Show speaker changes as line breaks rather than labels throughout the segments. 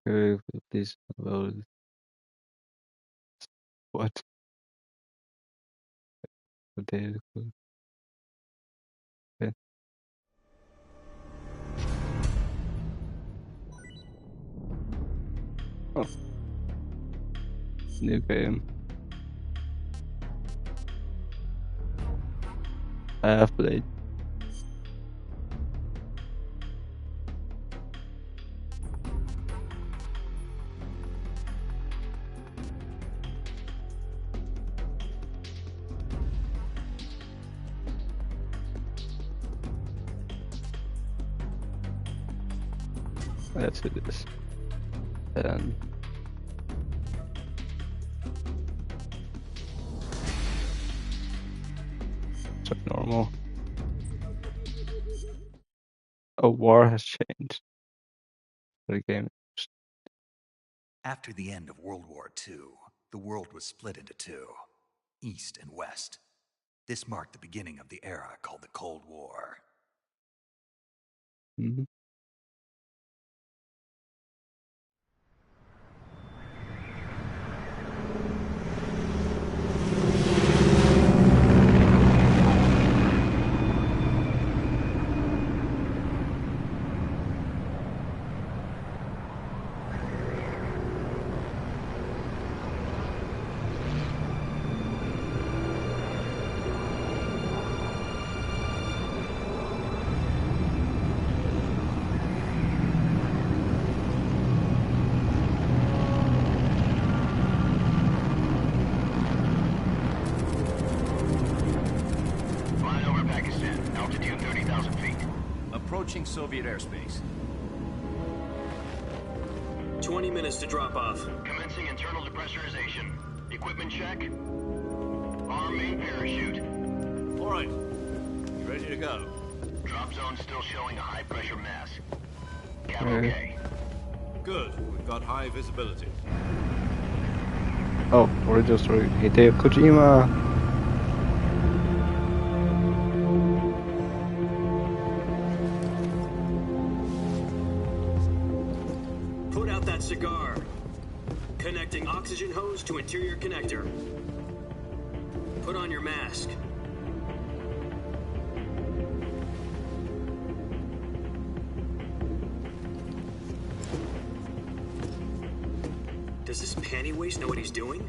Okay, please load. What? Potato. Okay. Oh, new game. I have played. Yes, it is. And so normal. A war has changed the game.
After the end of World War II, the world was split into two, East and West. This marked the beginning of the era called the Cold War.
Mm-hmm.
Flying over Pakistan, altitude 30,000 feet.
Approaching Soviet airspace.
20 minutes to drop off.
Commencing internal depressurization. Equipment check. Arm main parachute.
All right. Ready to go.
Drop zone still showing a high pressure mass. Cab okay.
Good. We've got high visibility.
Oh, original story. Hideo Kojima.
Put out that cigar. Connecting oxygen hose to interior connector. Put on your mask. Does this panty waste know what he's doing?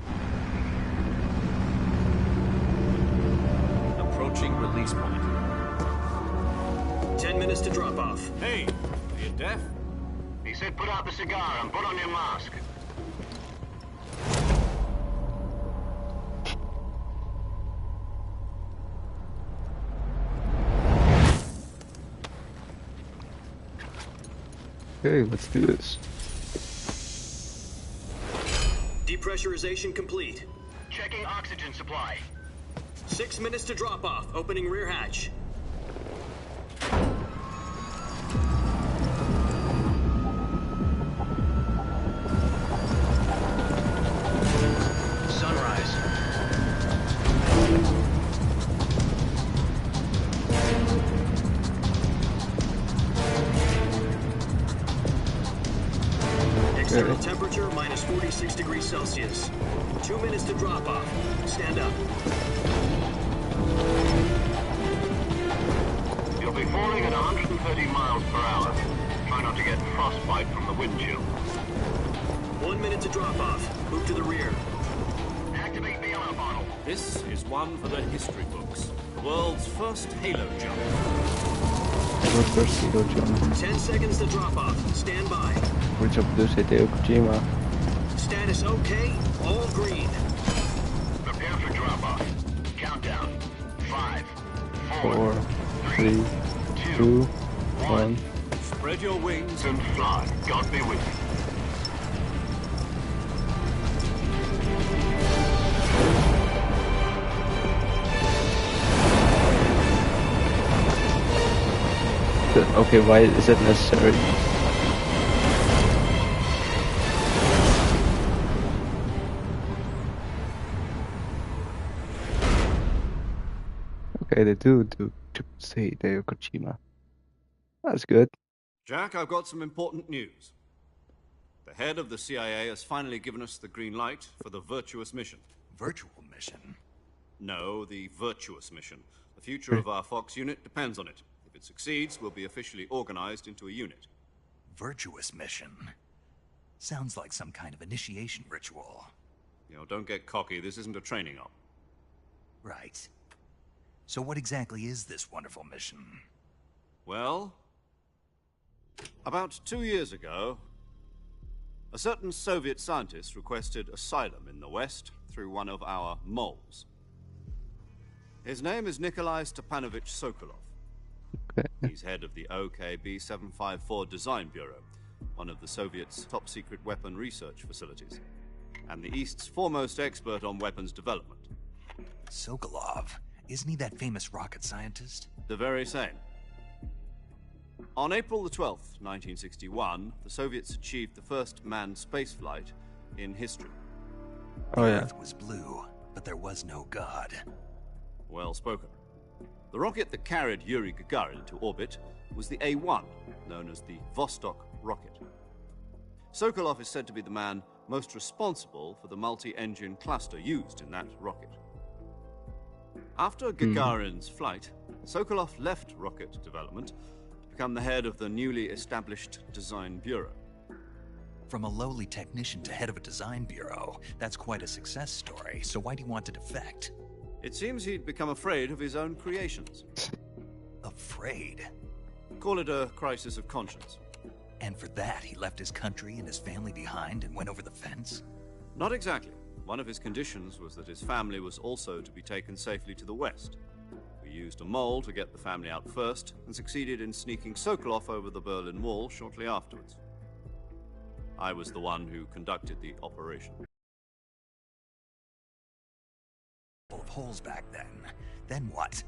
Approaching release point.
10 minutes to drop off.
Hey, are you deaf?
He said put out the cigar and put on your mask.
Okay, let's do this.
Depressurization complete.
Checking oxygen supply.
6 minutes to drop off. Opening rear hatch.
Sunrise.
External temperature minus 46 degrees Celsius. 2 minutes to drop off. Stand up.
You'll be falling at 130 miles per hour. Try not to get frostbite from the wind chill.
1 minute to drop off. Move to the rear.
Activate the air bottle.
This is one for the history books. The world's first halo jump.
What first Hideo Kojima?
10 seconds to drop off. Stand by.
Which of those Hideo Kojima?
Status okay. All green.
Prepare for drop-off. Countdown. 5,
4, 3, 2, 1.
Spread your wings
and fly. God be with you.
Okay, why is it necessary? Okay, they do. to say Hideo Kojima. That's good.
Jack, I've got some important news. The head of the CIA has finally given us the green light for the virtuous mission.
Virtual mission?
No, the virtuous mission. The future of our Fox unit depends on it. If it succeeds, we'll be officially organized into a unit.
Virtuous mission? Sounds like some kind of initiation ritual.
You know, don't get cocky. This isn't a training op.
Right. So what exactly is this wonderful mission?
Well, about 2 years ago, a certain Soviet scientist requested asylum in the West through one of our moles. His name is Nikolai Stepanovich Sokolov.
Okay.
He's head of the OKB 754 Design Bureau, one of the Soviets' top-secret weapon research facilities, and the East's foremost expert on weapons development.
Sokolov? Isn't he that famous rocket scientist?
The very same. On April the 12th, 1961, the Soviets achieved the first manned spaceflight in history.
Oh yeah.
Earth was blue, but there was no God.
Well spoken. The rocket that carried Yuri Gagarin into orbit was the A-1, known as the Vostok rocket. Sokolov is said to be the man most responsible for the multi-engine cluster used in that rocket. After Gagarin's flight, Sokolov left rocket development to become the head of the newly established Design Bureau.
From a lowly technician to head of a design bureau, that's quite a success story. So why do you want to defect?
It seems he'd become afraid of his own creations.
Afraid?
Call it a crisis of conscience.
And for that, he left his country and his family behind and went over the fence?
Not exactly. One of his conditions was that his family was also to be taken safely to the West. We used a mole to get the family out first, and succeeded in sneaking Sokolov over the Berlin Wall shortly afterwards. I was the one who conducted the operation.
Full of holes back then. Then what?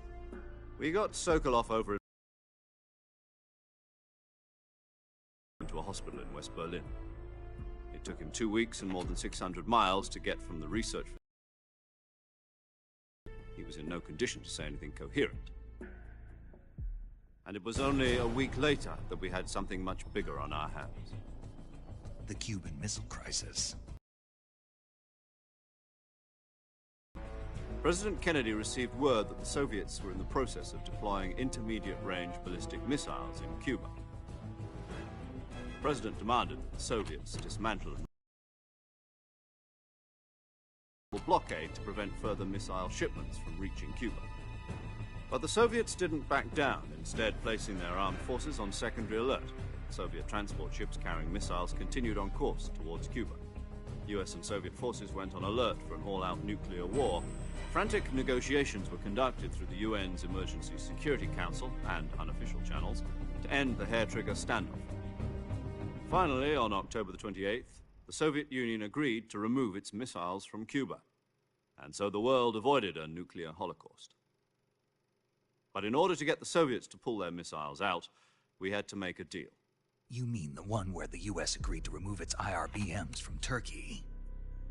We got Sokolov over into a hospital in West Berlin. It took him 2 weeks and more than 600 miles to get from the research. He was in no condition to say anything coherent. And it was only a week later that we had something much bigger on our hands.
The Cuban Missile Crisis.
President Kennedy received word that the Soviets were in the process of deploying intermediate-range ballistic missiles in Cuba. The President demanded that the Soviets dismantle a blockade to prevent further missile shipments from reaching Cuba. But the Soviets didn't back down, instead placing their armed forces on secondary alert. Soviet transport ships carrying missiles continued on course towards Cuba. US and Soviet forces went on alert for an all-out nuclear war. Frantic negotiations were conducted through the UN's Emergency Security Council and unofficial channels to end the hair-trigger standoff. Finally, on October the 28th, the Soviet Union agreed to remove its missiles from Cuba, and so the world avoided a nuclear holocaust. But in order to get the Soviets to pull their missiles out, we had to make a deal.
You mean the one where the US agreed to remove its IRBMs from Turkey?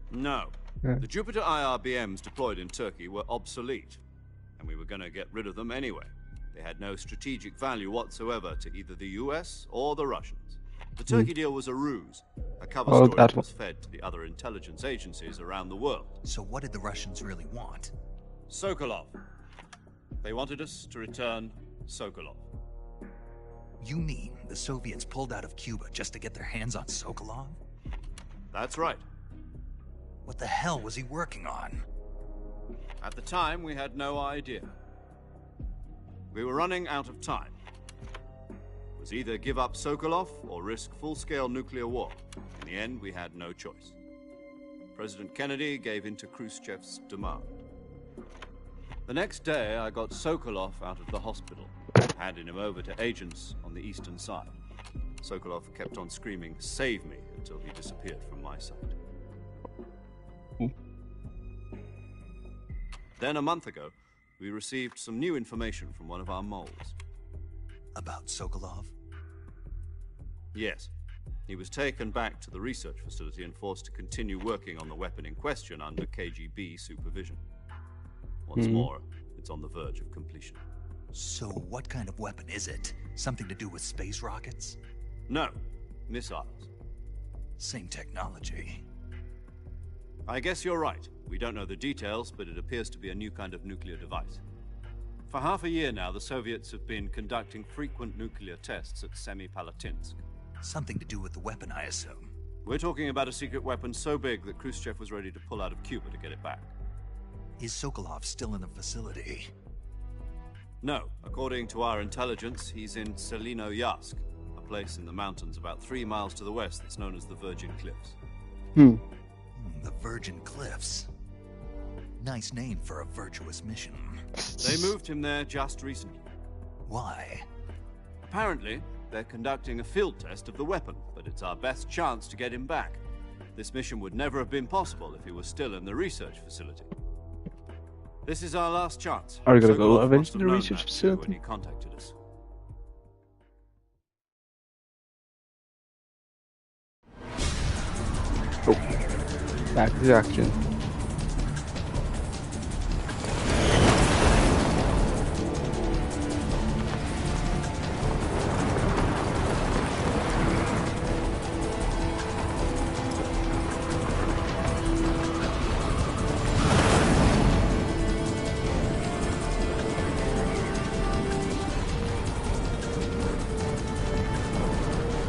No.
Yeah.
The Jupiter IRBMs deployed in Turkey were obsolete, and we were going to get rid of them anyway. They had no strategic value whatsoever to either the US or the Russians. The Turkey deal was a ruse, a cover
Oh,
story
that
that was fed to the other intelligence agencies around the world.
So what did the Russians really want?
Sokolov. They wanted us to return Sokolov.
You mean the Soviets pulled out of Cuba just to get their hands on Sokolov?
That's right.
What the hell was he working on?
At the time, we had no idea. We were running out of time. It was either give up Sokolov or risk full-scale nuclear war. In the end, we had no choice. President Kennedy gave in to Khrushchev's demand. The next day, I got Sokolov out of the hospital, handing him over to agents on the eastern side. Sokolov kept on screaming, "Save me," until he disappeared from my sight. Then, a month ago, we received some new information from one of our moles.
About Sokolov?
Yes. He was taken back to the research facility and forced to continue working on the weapon in question under KGB supervision. What's more, it's on the verge of completion.
So what kind of weapon is it? Something to do with space rockets?
No, missiles.
Same technology.
I guess you're right. We don't know the details, but it appears to be a new kind of nuclear device. For half a year now, the Soviets have been conducting frequent nuclear tests at Semipalatinsk.
Something to do with the weapon, I assume.
We're talking about a secret weapon so big that Khrushchev was ready to pull out of Cuba to get it back.
Is Sokolov still in the facility?
No, according to our intelligence, he's in Selino-Yarsk, a place in the mountains about 3 miles to the west that's known as the Virgin Cliffs.
The Virgin Cliffs. Nice name for a virtuous mission.
They moved him there just recently.
Why?
Apparently, they're conducting a field test of the weapon, but it's our best chance to get him back. This mission would never have been possible if he was still in the research facility. This is our last chance.
Are you gonna go
Sokolov
into
must have
the
known
research
that, too,
facility?
when he contacted us.
Back to the action.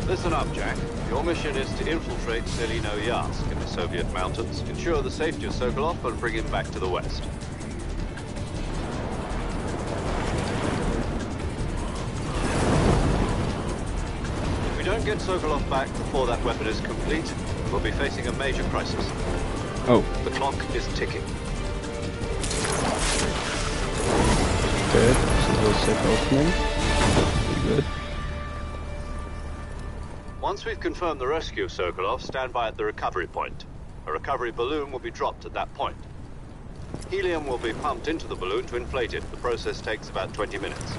Listen up, Jack. Your mission is to infiltrate Selino-Yarsk in the Soviet mountains, ensure the safety of Sokolov, and bring him back to the west. If we don't get Sokolov back before that weapon is complete, we'll be facing a major crisis.
Oh,
The clock is ticking.
good. This is a safe opening. Pretty good.
Once we've confirmed the rescue of Sokolov, stand by at the recovery point. A recovery balloon will be dropped at that point. Helium will be pumped into the balloon to inflate it. The process takes about 20 minutes.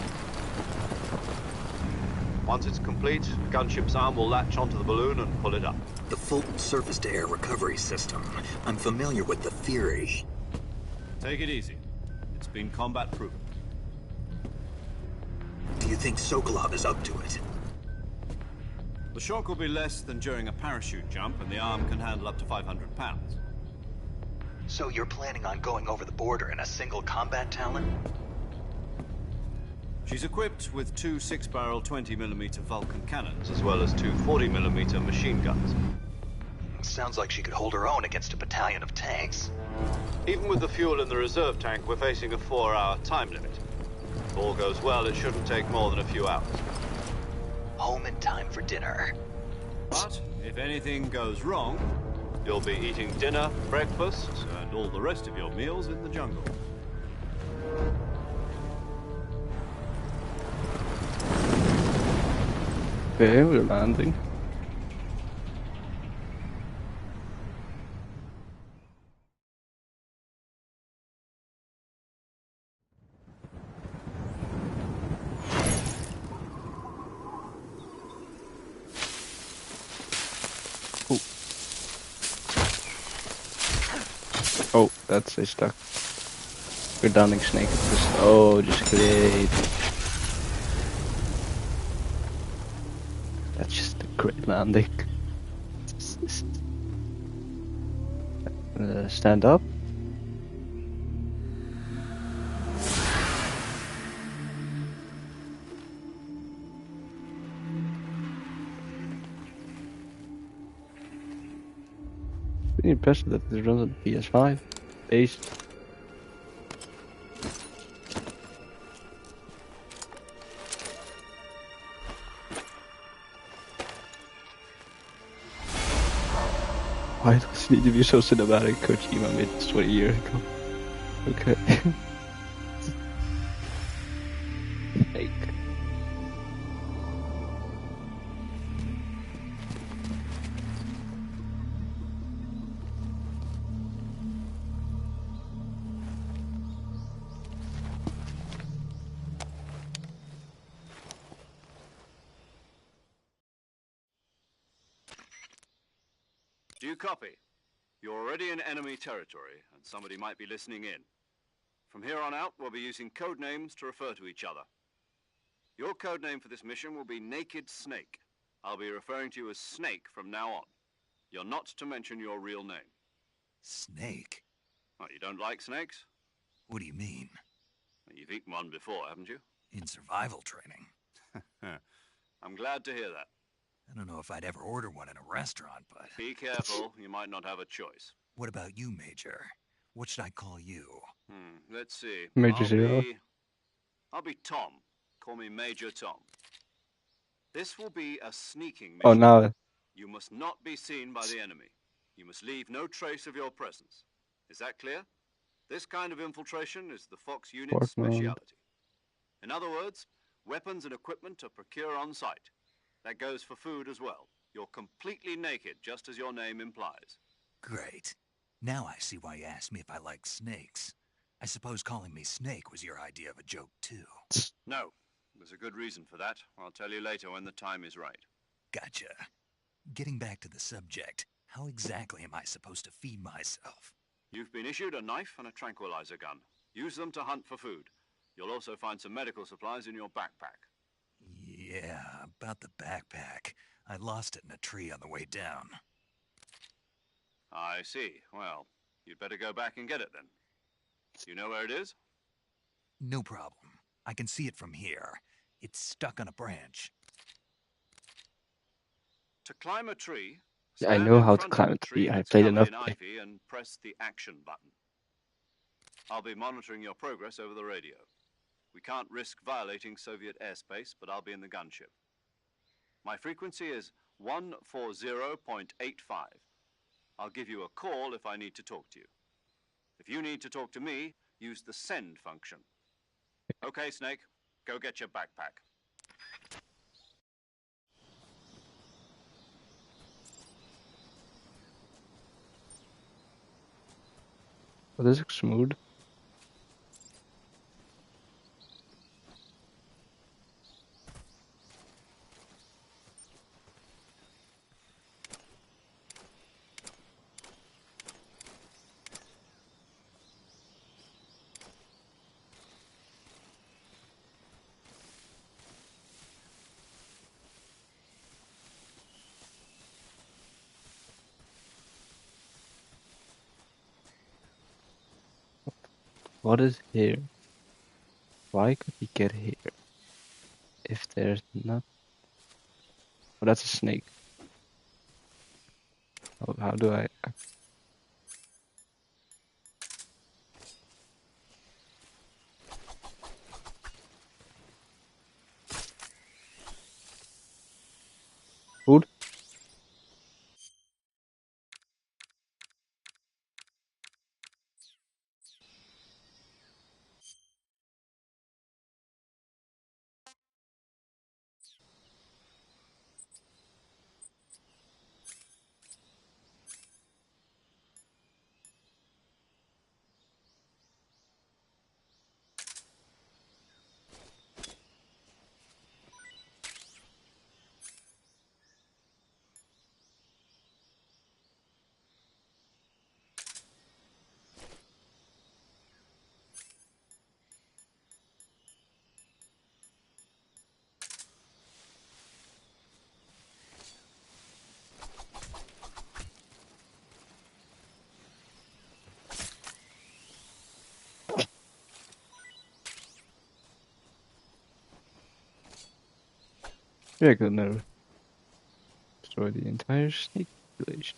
Once it's complete, the gunship's arm will latch onto the balloon and pull it up.
The Fulton surface-to-air recovery system. I'm familiar with the theory.
Take it easy. It's been combat proven.
Do you think Sokolov is up to it?
The shock will be less than during a parachute jump, and the arm can handle up to 500 pounds.
So you're planning on going over the border in a single combat Talon?
She's equipped with 2 6-barrel 20mm Vulcan cannons, as well as 2 40mm machine guns.
Sounds like she could hold her own against a battalion of tanks.
Even with the fuel in the reserve tank, we're facing a 4-hour time limit. If all goes well, it shouldn't take more than a few hours.
Home in time for dinner.
But if anything goes wrong, you'll be eating dinner, breakfast, and all the rest of your meals in the jungle.
Okay, we're landing. Oh. Oh, that's a stuck. Redundant snake. Just great. That's just a great landing. Stand up. Pretty impressive that this runs on PS5 based. Why does it need to be so cinematic? Kojima made this 20 years ago. Okay. Fake.
Do you copy? You're already in enemy territory, and somebody might be listening in. From here on out, we'll be using code names to refer to each other. Your code name for this mission will be Naked Snake. I'll be referring to you as Snake from now on. You're not to mention your real name.
Snake?
What, you don't like snakes?
What do you mean?
You've eaten one before, haven't you?
In survival training.
I'm glad to hear that.
I don't know if I'd ever order one in a restaurant, but...
Be careful, you might not have a choice.
What about you, Major? What should I call you?
Let's see.
Major Zero.
I'll be Tom. Call me Major Tom. This will be a sneaking mission.
Oh, now.
You must not be seen by the enemy. You must leave no trace of your presence. Is that clear? This kind of infiltration is the Fox unit's speciality. In other words, weapons and equipment are procured on site. That goes for food as well. You're completely naked, just as your name implies.
Great. Now I see why you asked me if I like snakes. I suppose calling me Snake was your idea of a joke, too.
No. There's a good reason for that. I'll tell you later when the time is right.
Gotcha. Getting back to the subject, how exactly am I supposed to feed myself?
You've been issued a knife and a tranquilizer gun. Use them to hunt for food. You'll also find some medical supplies in your backpack.
Yeah, about the backpack. I lost it in a tree on the way down.
I see. Well, you'd better go back and get it then. You know where it is?
No problem. I can see it from here. It's stuck on a branch.
To climb a tree,
Yeah, I
stand
know
in
how to
front of
climb
the
a tree. I
that's
played
covered
enough.
in ivy and press the action button. I'll be monitoring your progress over the radio. We can't risk violating Soviet airspace, but I'll be in the gunship. My frequency is 140.85. I'll give you a call if I need to talk to you. If you need to talk to me, use the send function. Okay, Snake, go get your backpack.
Oh, this looks smooth. What is here? Why could he get here? If there's not... Oh, that's a snake. Oh, how do I... Food? Yeah, good never destroy the entire snake population.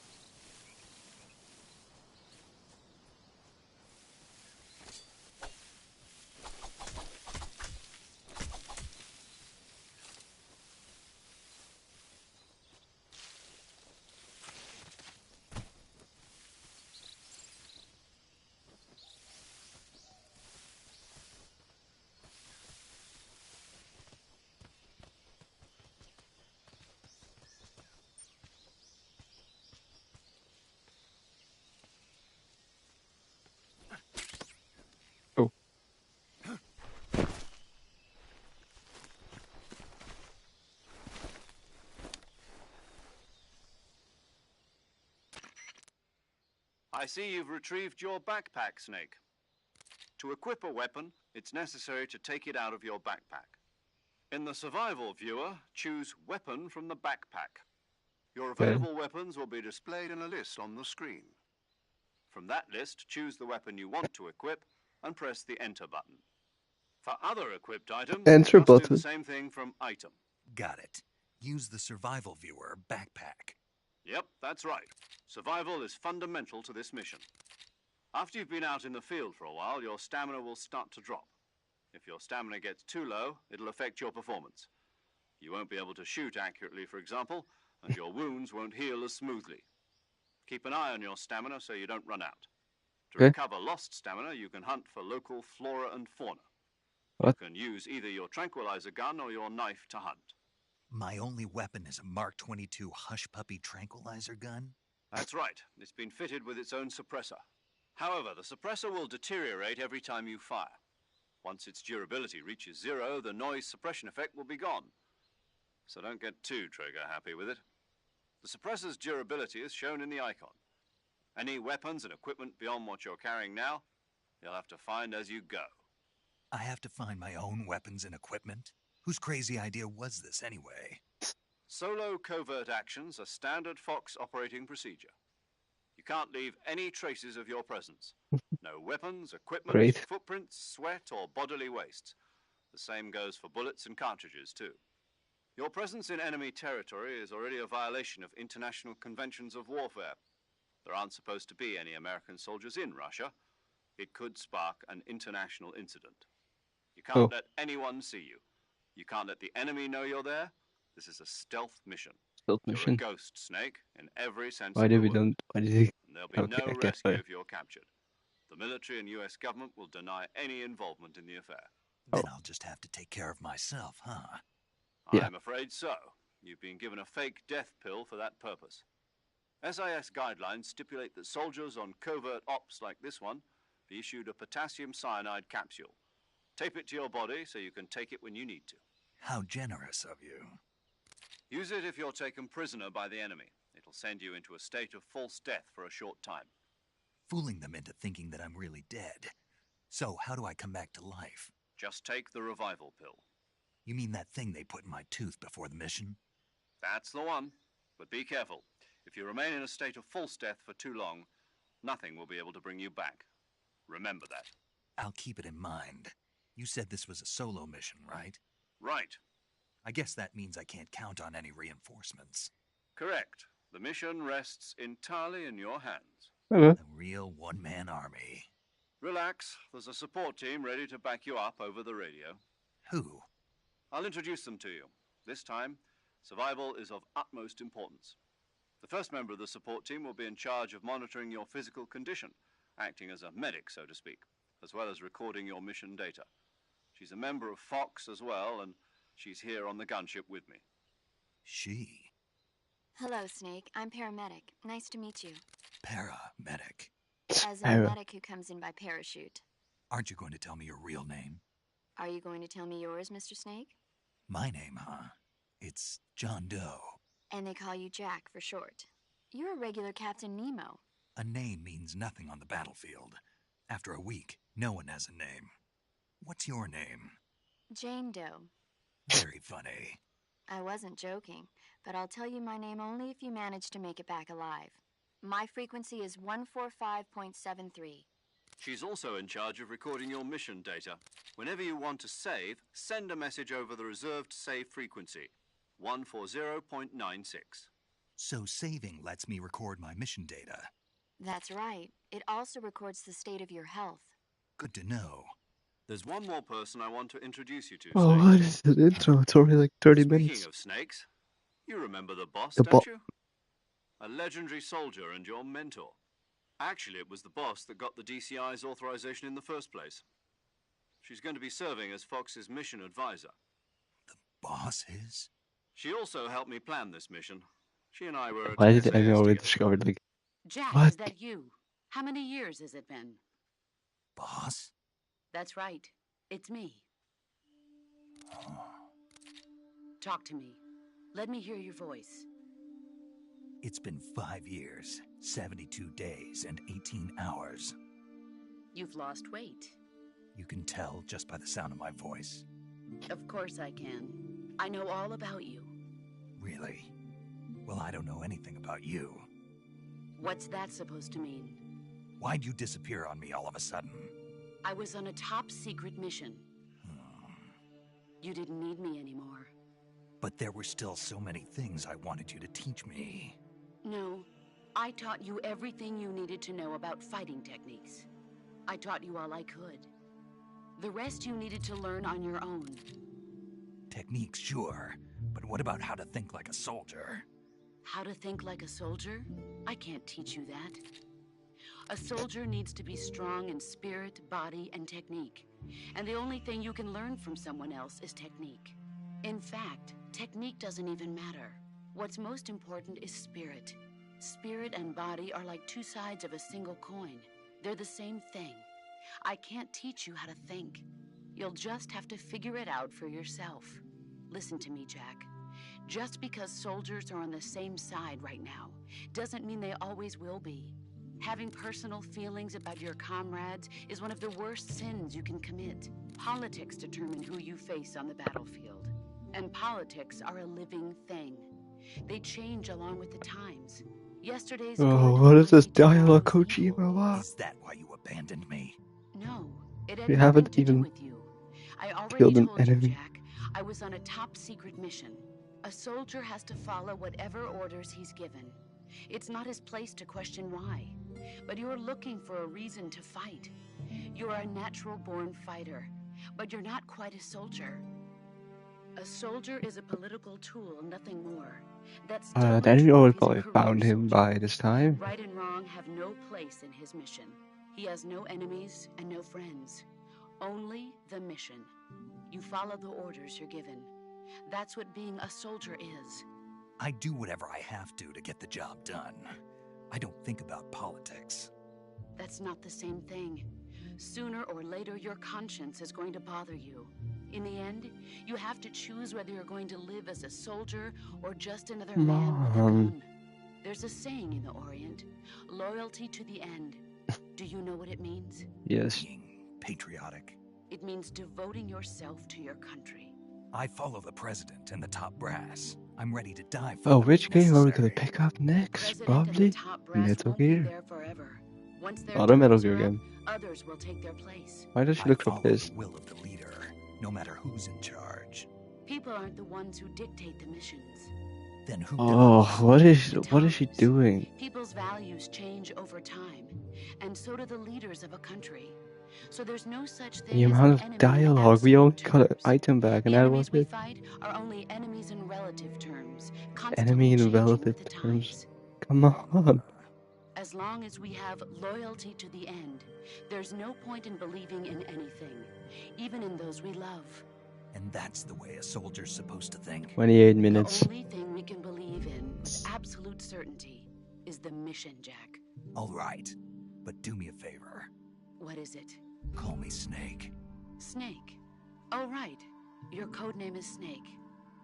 Oh.
I see you've retrieved your backpack, Snake. To equip a weapon, it's necessary to take it out of your backpack. In the survival viewer, choose weapon from the backpack. Your
Okay.
available weapons will be displayed in a list on the screen. From that list, choose the weapon you want to equip and press the enter button. For other equipped items,
Enter
just do
button.
the same thing from item.
Got it. Use the survival viewer backpack.
Yep, that's right. Survival is fundamental to this mission. After you've been out in the field for a while, your stamina will start to drop. If your stamina gets too low, it'll affect your performance. You won't be able to shoot accurately, for example, and your wounds won't heal as smoothly. Keep an eye on your stamina so you don't run out. To
Okay.
recover lost stamina, you can hunt for local flora and fauna.
What?
You can use either your tranquilizer gun or your knife to hunt.
My only weapon is a Mark 22 Hush Puppy tranquilizer gun?
That's right. It's been fitted with its own suppressor. However, the suppressor will deteriorate every time you fire. Once its durability reaches 0, the noise suppression effect will be gone. So don't get too trigger-happy with it. The suppressor's durability is shown in the icon. Any weapons and equipment beyond what you're carrying now, you'll have to find as you go.
I have to find my own weapons and equipment? Whose crazy idea was this anyway?
Solo covert actions are standard Fox operating procedure. You can't leave any traces of your presence. No weapons, equipment,
Great.
footprints, sweat, or bodily wastes. The same goes for bullets and cartridges, too. Your presence in enemy territory is already a violation of international conventions of warfare. There aren't supposed to be any American soldiers in Russia. It could spark an international incident. You can't let anyone see you. You can't let the enemy know you're there. This is a stealth mission.
Stealth
You're
mission.
a ghost, Snake, in every sense
Why
of
did
the
we
word.
don't? Why did he?
And there'll be
Okay,
no
I get
rescue
why.
if you're captured. The military and US government will deny any involvement in the affair.
Then I'll just have to take care of myself, huh?
Yeah.
I'm afraid so. You've been given a fake death pill for that purpose. SIS guidelines stipulate that soldiers on covert ops like this one be issued a potassium cyanide capsule. Tape it to your body so you can take it when you need to.
How generous of you.
Use it if you're taken prisoner by the enemy. It'll send you into a state of false death for a short time.
Fooling them into thinking that I'm really dead. So how do I come back to life?
Just take the revival pill.
You mean that thing they put in my tooth before the mission?
That's the one. But be careful. If you remain in a state of false death for too long, nothing will be able to bring you back. Remember that.
I'll keep it in mind. You said this was a solo mission, right?
Right.
I guess that means I can't count on any reinforcements.
Correct. The mission rests entirely in your hands.
Okay.
A real one-man army.
Relax. There's a support team ready to back you up over the radio.
Who?
I'll introduce them to you. This time, survival is of utmost importance. The first member of the support team will be in charge of monitoring your physical condition, acting as a medic, so to speak, as well as recording your mission data. She's a member of Fox as well, and she's here on the gunship with me.
She.
Hello, Snake. I'm paramedic. Nice to meet you.
Paramedic.
As a
Para.
medic who comes in by parachute.
Aren't you going to tell me your real name?
Are you going to tell me yours, Mr. Snake?
My name, huh? It's John Doe.
And they call you Jack for short. You're a regular Captain Nemo.
A name means nothing on the battlefield. After a week, no one has a name. What's your name?
Jane Doe.
Very funny.
I wasn't joking, but I'll tell you my name only if you manage to make it back alive. My frequency is 145.73.
She's also in charge of recording your mission data. Whenever you want to save, send a message over the reserved save frequency, 140.96.
So saving lets me record my mission data.
That's right. It also records the state of your health.
Good to know.
There's one more person I want to introduce you to,
Oh,
Snake.
what is the intro? It's already like 30
Speaking
minutes.
of snakes, you remember the boss,
The
don't you? A legendary soldier and your mentor. Actually, it was the boss that got the DCI's authorization in the first place. She's going to be serving as Fox's mission advisor.
The boss is?
She also helped me plan this mission. She and I were at
Why did
SAS
I already
together.
discovered like
Jack,
What?
is that you? How many years has it been?
Boss?
That's right. It's me. Talk to me. Let me hear your voice.
It's been 5 years, 72 days, and 18 hours.
You've lost weight.
You can tell just by the sound of my voice.
Of course I can. I know all about you.
Really? Well, I don't know anything about you.
What's that supposed to mean?
Why'd you disappear on me all of a sudden?
I was on a top secret mission. You didn't need me anymore.
But there were still so many things I wanted you to teach me.
No, I taught you everything you needed to know about fighting techniques. I taught you all I could. The rest you needed to learn on your own.
Techniques, sure. But what about how to think like a soldier?
How to think like a soldier? I can't teach you that. A soldier needs to be strong in spirit, body, and technique. And the only thing you can learn from someone else is technique. In fact, technique doesn't even matter. What's most important is spirit. Spirit and body are like two sides of a single coin. They're the same thing. I can't teach you how to think. You'll just have to figure it out for yourself. Listen to me, Jack. Just because soldiers are on the same side right now doesn't mean they always will be. Having personal feelings about your comrades is one of the worst sins you can commit. Politics determine who you face on the battlefield. And politics are a living thing. They change along with the times. Yesterday's
Oh, what is this dialogue, Kojima? What?
Is that why you abandoned me?
No, it had
You
nothing
haven't
to do
even
with you. I already
killed an
told you,
enemy.
Jack, I was on a top secret mission. A soldier has to follow whatever orders he's given. It's not his place to question why. But you're looking for a reason to fight. You're a natural-born fighter, but you're not quite a soldier. A soldier is a political tool, nothing more. That's
The enemy would probably found him by this time.
Right and wrong have no place in his mission. He has no enemies and no friends. Only the mission. You follow the orders you're given. That's what being a soldier is.
I do whatever I have to get the job done. I don't think about politics.
That's not the same thing. Sooner or later, your conscience is going to bother you. In the end, you have to choose whether you're going to live as a soldier or just another man with a gun. There's a saying in the Orient, loyalty to the end. Do you know what it means?
Yes.
Being patriotic.
It means devoting yourself to your country.
I follow the president and the top brass. I'm ready to die for
Oh,
them
which
if
game are we gonna
necessary.
pick up next?
President
Probably
and the top brass
Metal
won't be
Gear.
there forever. Once their
Other Metal
terms
Gear
are up,
game.
others will take their place.
Why does she
I
look
follow
like this?
the will of the leader, no matter who's in charge.
People aren't the ones who dictate the missions.
Then who
Oh,
does?
what is she
Times.
doing?
People's values change over time, and so do the leaders of a country. So there's no such thing
The
as
amount
an
of
enemy in
dialogue. We only
absolute
got an
terms.
item back, and
The
that
enemies
was
we
it.
fight are only enemies in relative terms,
Enemy
constantly
in
changing
relative
with the
terms.
times.
Come on.
As long as we have loyalty to the end, there's no point in believing in anything, even in those we love.
And that's the way a soldier's supposed to think.
28 minutes.
The only thing we can believe in with absolute certainty is the mission, Jack.
All right, but do me a favor.
What is it?
Call me Snake.
Snake. Oh, right. Your code name is Snake.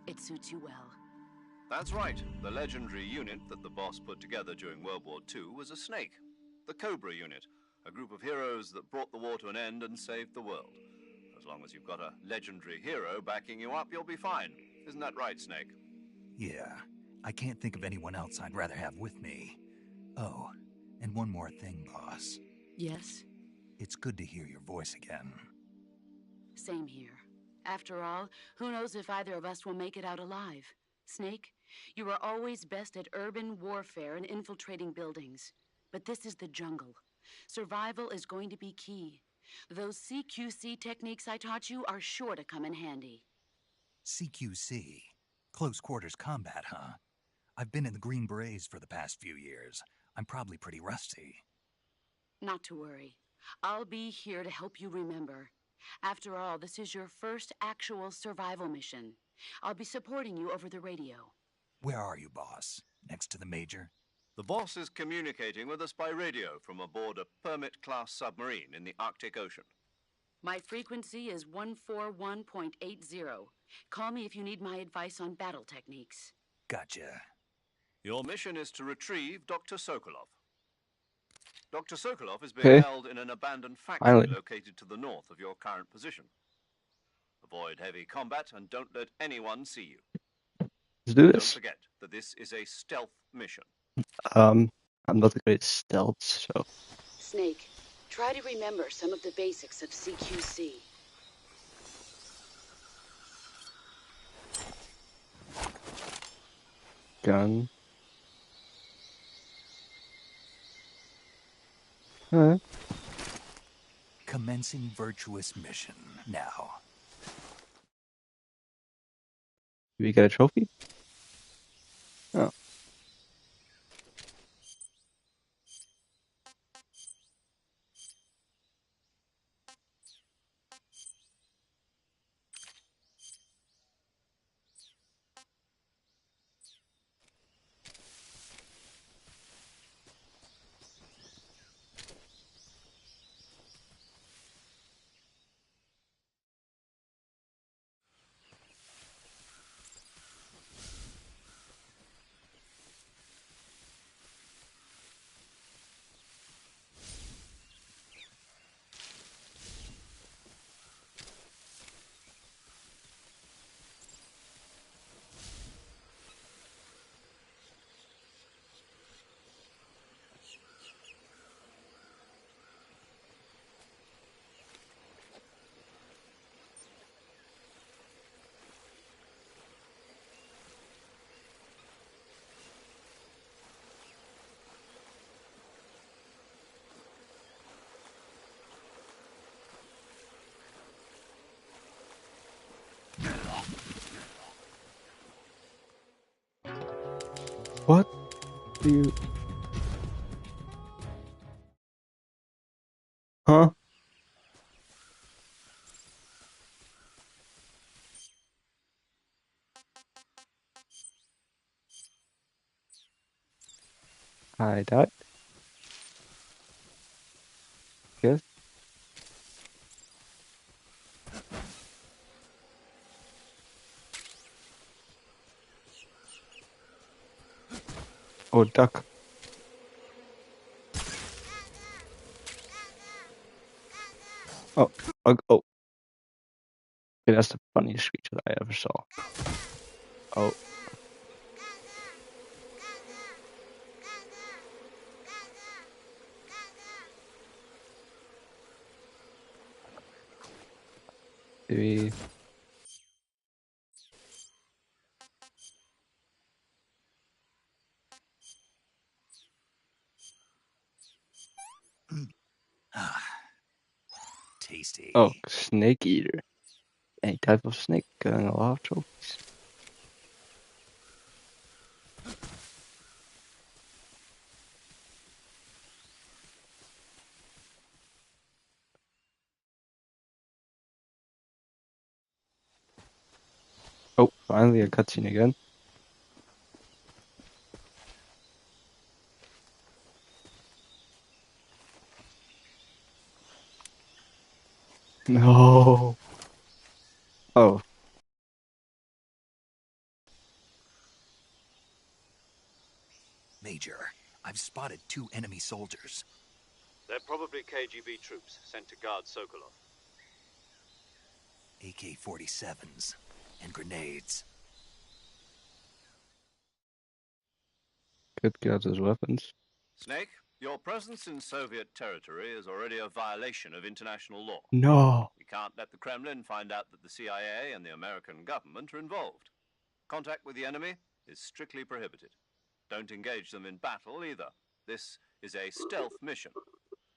It suits you well.
That's right. The legendary unit that the boss put together during World War II was a snake. The Cobra unit, a group of heroes that brought the war to an end and saved the world. As long as you've got a legendary hero backing you up, you'll be fine. Isn't that right, Snake?
Yeah, I can't think of anyone else I'd rather have with me. Oh, and one more thing, boss.
Yes?
It's good to hear your voice again.
Same here. After all, who knows if either of us will make it out alive? Snake, you are always best at urban warfare and infiltrating buildings. But this is the jungle. Survival is going to be key. Those CQC techniques I taught you are sure to come in handy.
CQC? Close quarters combat, huh? I've been in the Green Berets for the past few years. I'm probably pretty rusty.
Not to worry. I'll be here to help you remember. After all, this is your first actual survival mission. I'll be supporting you over the radio.
Where are you, boss? Next to the Major?
The boss is communicating with us by radio from aboard a Permit-class submarine in the Arctic Ocean.
My frequency is 141.80. Call me if you need my advice on battle techniques.
Gotcha.
Your mission is to retrieve Dr. Sokolov. Dr. Sokolov is being held in an abandoned factory located to the north of your current position. Avoid heavy combat and don't let anyone see you.
Let's do
Don't
this.
forget that this is a stealth mission.
I'm not the greatest stealth, so
Snake, try to remember some of the basics of CQC.
gun. Alright.
Commencing virtuous mission now.
Do we get a trophy? Oh. What do you... Huh? I died. Yes. Oh, duck. Oh, oh. Okay, that's the funniest creature I ever saw. Oh. Do we...
Tasty.
Oh, snake eater. Any type of snake getting a lot of trophies. Oh, finally a cutscene again. No. Oh,
Major, I've spotted 2 enemy soldiers.
They're probably KGB troops sent to guard Sokolov.
AK-47s and grenades.
good God, those weapons.
Snake, your presence in Soviet territory is already a violation of international law.
No.
We can't let the Kremlin find out that the CIA and the American government are involved. Contact with the enemy is strictly prohibited. Don't engage them in battle either. This is a stealth mission.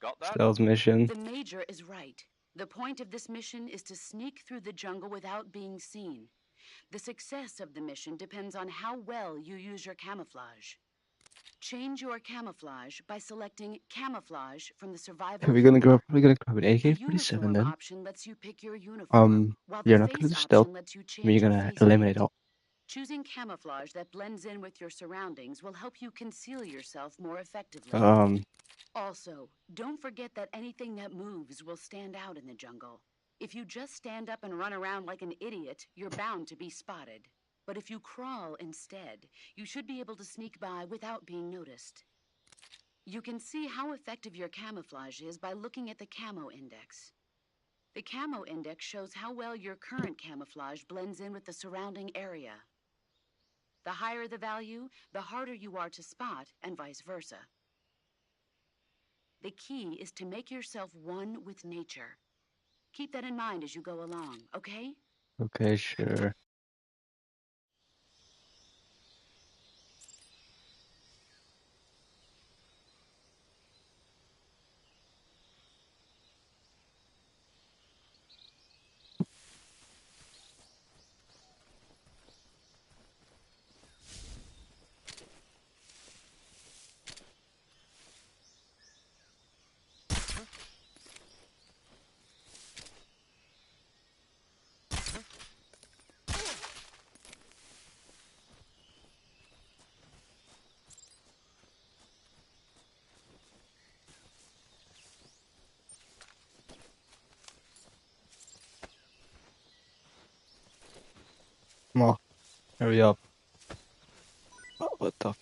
Got that?
Stealth mission.
The Major is right. The point of this mission is to sneak through the jungle without being seen. The success of the mission depends on how well you use your camouflage. Change your camouflage by selecting camouflage from the survival.
We're gonna grab an
The
AK-47
uniform
then.
option lets you pick your uniform, while the
You're not gonna
face
do stealth.
option lets you change
We're
your
gonna
face
eliminate
paint.
all.
Choosing camouflage that blends in with your surroundings will help you conceal yourself more effectively. Also, don't forget that anything that moves will stand out in the jungle. If you just stand up and run around like an idiot, you're bound to be spotted. But if you crawl instead, you should be able to sneak by without being noticed. You can see how effective your camouflage is by looking at the camo index. The camo index shows how well your current camouflage blends in with the surrounding area. The higher the value, the harder you are to spot, and vice versa. The key is to make yourself one with nature. Keep that in mind as you go along, okay?
Okay, sure. Come on, hurry up. Oh, what the?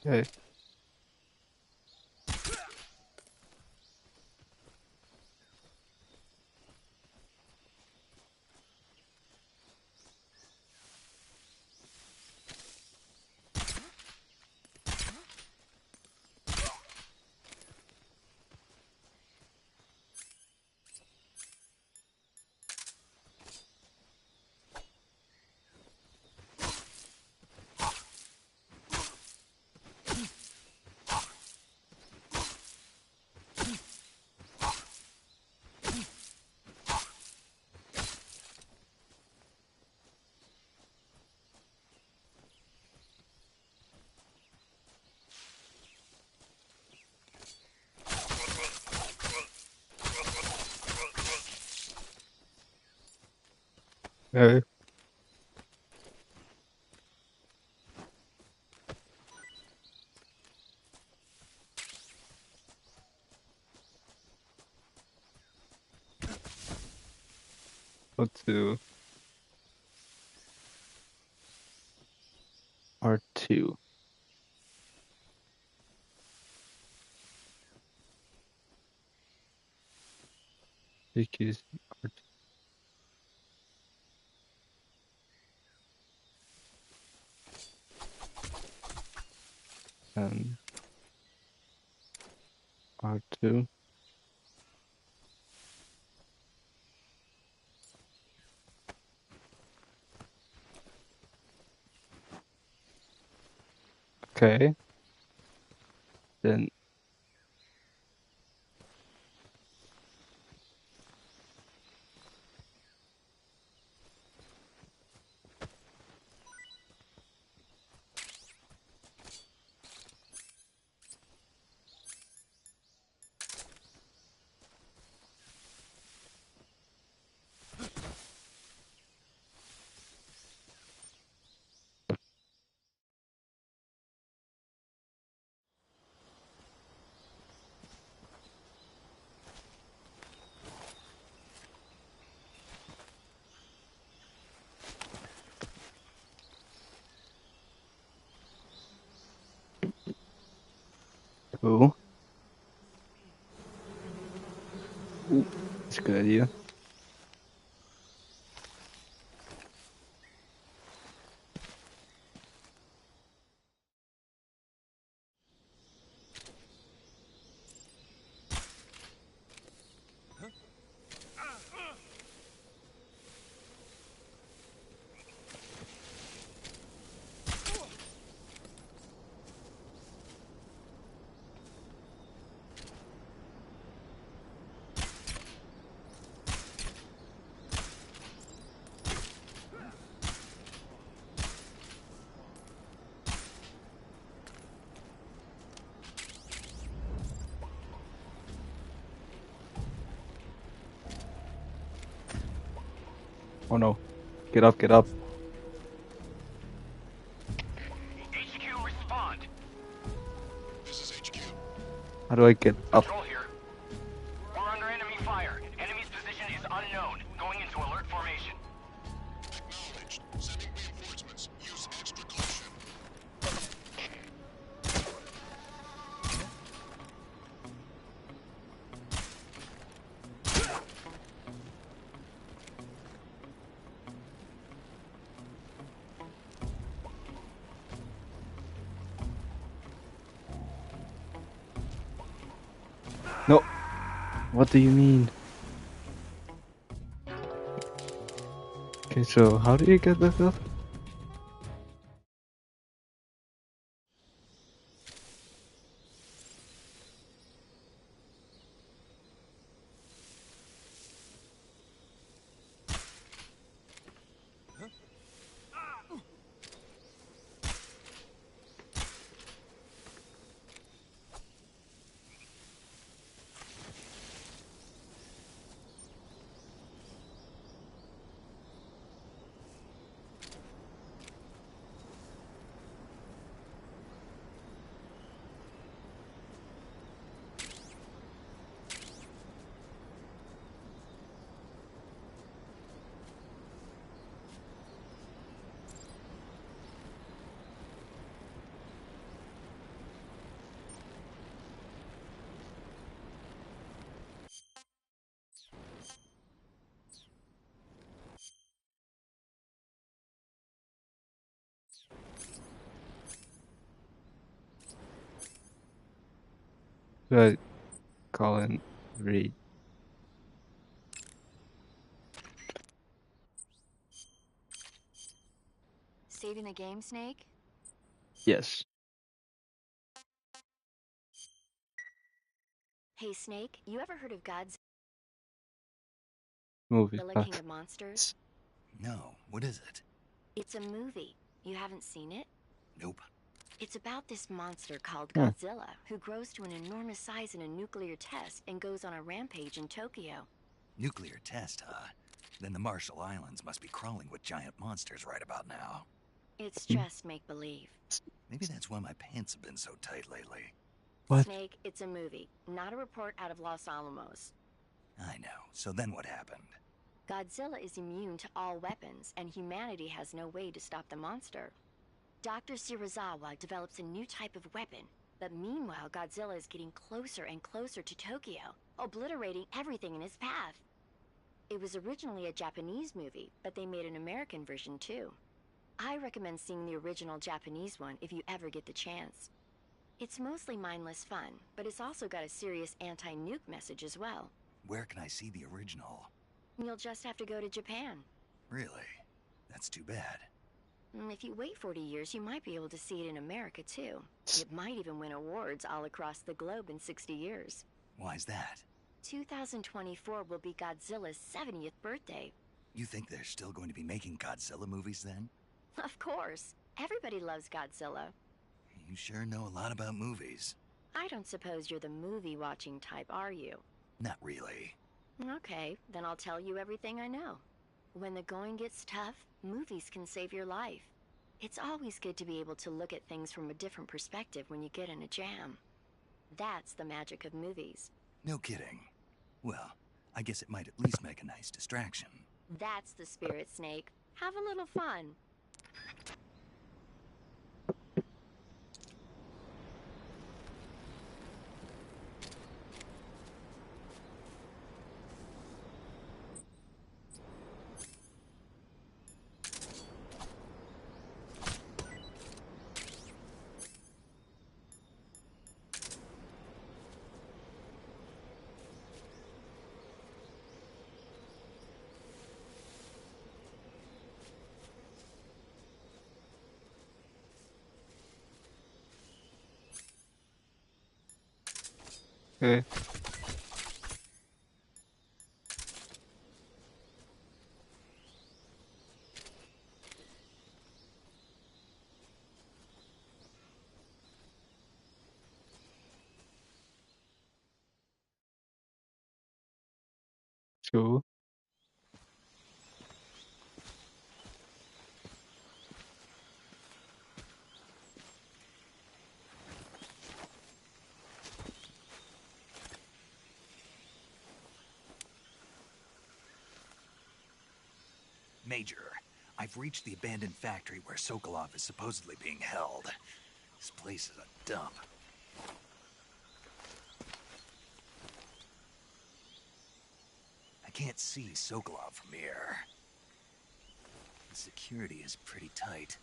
Okay. Okay. Go to R2. Because R2. and R2. Okay. Then cool. Ooh, that's a good idea. Oh no. Get up, get up.
HQ, respond.
This is HQ.
How do I get up?
Control here. We're under enemy fire. Enemy's position is unknown. Going into alert formation.
Acknowledged. Sending reinforcements. Use extra caution.
No. What do you mean? Okay, so how do you get back up? Should I call in Reed?
Saving the game, Snake?
Yes.
Hey, Snake, you ever heard of Godzilla,
Movie.
King of Monsters?
No, what is it?
It's a movie. You haven't seen it?
Nope.
It's about this monster called
Hmm.
Godzilla, who grows to an enormous size in a nuclear test and goes on a rampage in Tokyo.
Nuclear test, huh? Then the Marshall Islands must be crawling with giant monsters right about now.
It's just make-believe.
Maybe that's why my pants have been so tight lately.
What?
Snake, it's a movie, not a report out of Los Alamos.
I know. So then what happened?
Godzilla is immune to all weapons, and humanity has no way to stop the monster. Dr. Shirazawa develops a new type of weapon, but meanwhile Godzilla is getting closer and closer to Tokyo, obliterating everything in his path. It was originally a Japanese movie, but they made an American version too. I recommend seeing the original Japanese one if you ever get the chance. It's mostly mindless fun, but it's also got a serious anti-nuke message as well.
Where can I see the original?
You'll just have to go to Japan.
Really? That's too bad.
If you wait 40 years, you might be able to see it in America, too. It might even win awards all across the globe in 60 years.
Why's that?
2024 will be Godzilla's 70th birthday.
You think they're still going to be making Godzilla movies then?
Of course. Everybody loves Godzilla.
You sure know a lot about movies.
I don't suppose you're the movie-watching type, are you?
Not really.
Okay, then I'll tell you everything I know. When the going gets tough, movies can save your life. It's always good to be able to look at things from a different perspective when you get in a jam. That's the magic of movies.
No kidding. Well, I guess it might at least make a nice distraction.
That's the spirit, Snake. Have a little fun.
Okay. Cool.
Major, I've reached the abandoned factory where Sokolov is supposedly being held. This place is a dump. I can't see Sokolov from here. The security is pretty tight.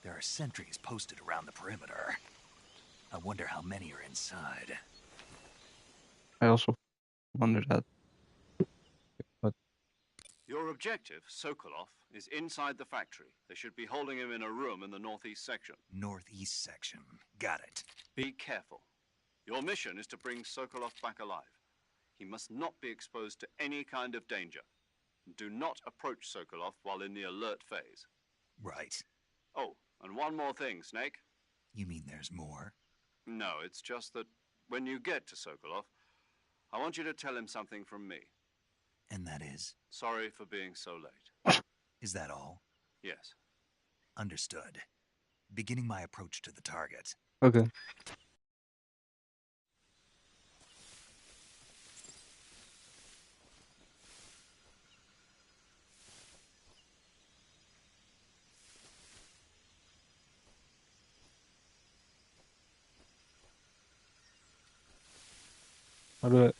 There are sentries posted around the perimeter. I wonder how many are inside.
I also wonder that. But
Your objective, Sokolov, is inside the factory. They should be holding him in a room in the northeast section.
Northeast section. Got it.
Be careful. Your mission is to bring Sokolov back alive. He must not be exposed to any kind of danger. Do not approach Sokolov while in the alert phase.
Right.
Oh, and one more thing, Snake.
You mean there's more?
No, it's just that when you get to Sokolov, I want you to tell him something from me.
And that is?
Sorry for being so late.
Is that all?
Yes.
Understood. Beginning my approach to the target.
okay. How do I?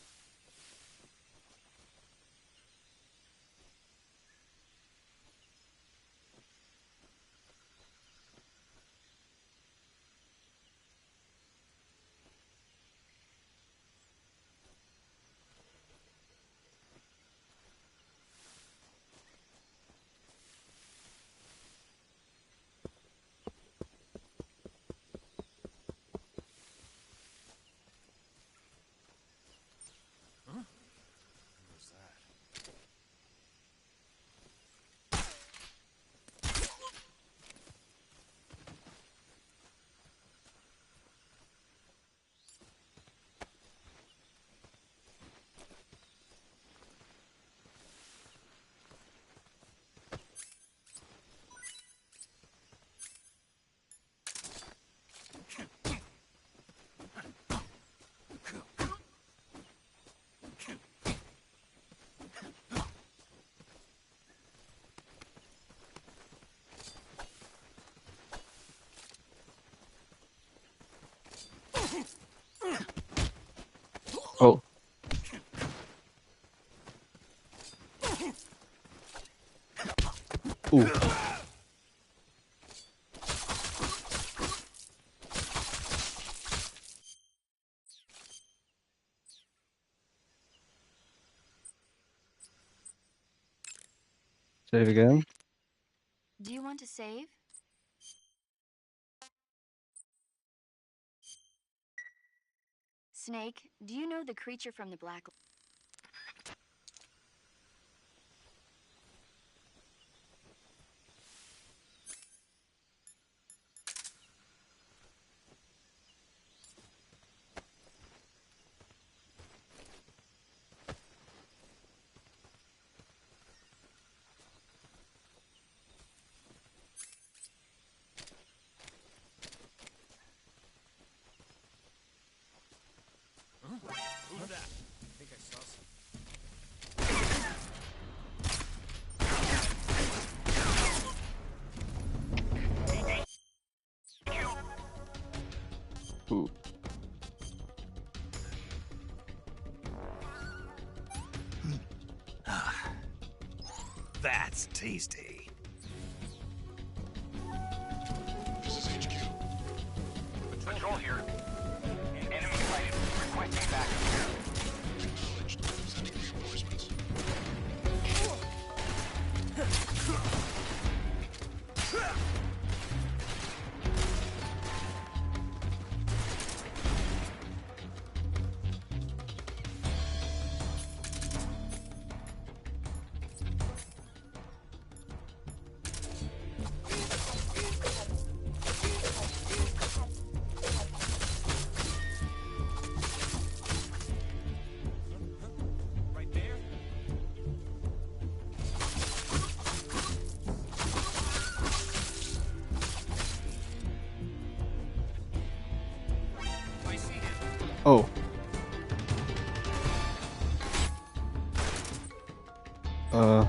Oh. Ooh. Save again.
Do you want to save? Snake, do you know the creature from the black...
Who's that? I think I saw some.
Ooh.
That's tasty.
This is HQ.
Control here. Enemy sighted. Requesting backup.
Acknowledged. Sending reinforcements.
Right there? I see him.
Oh. Oh.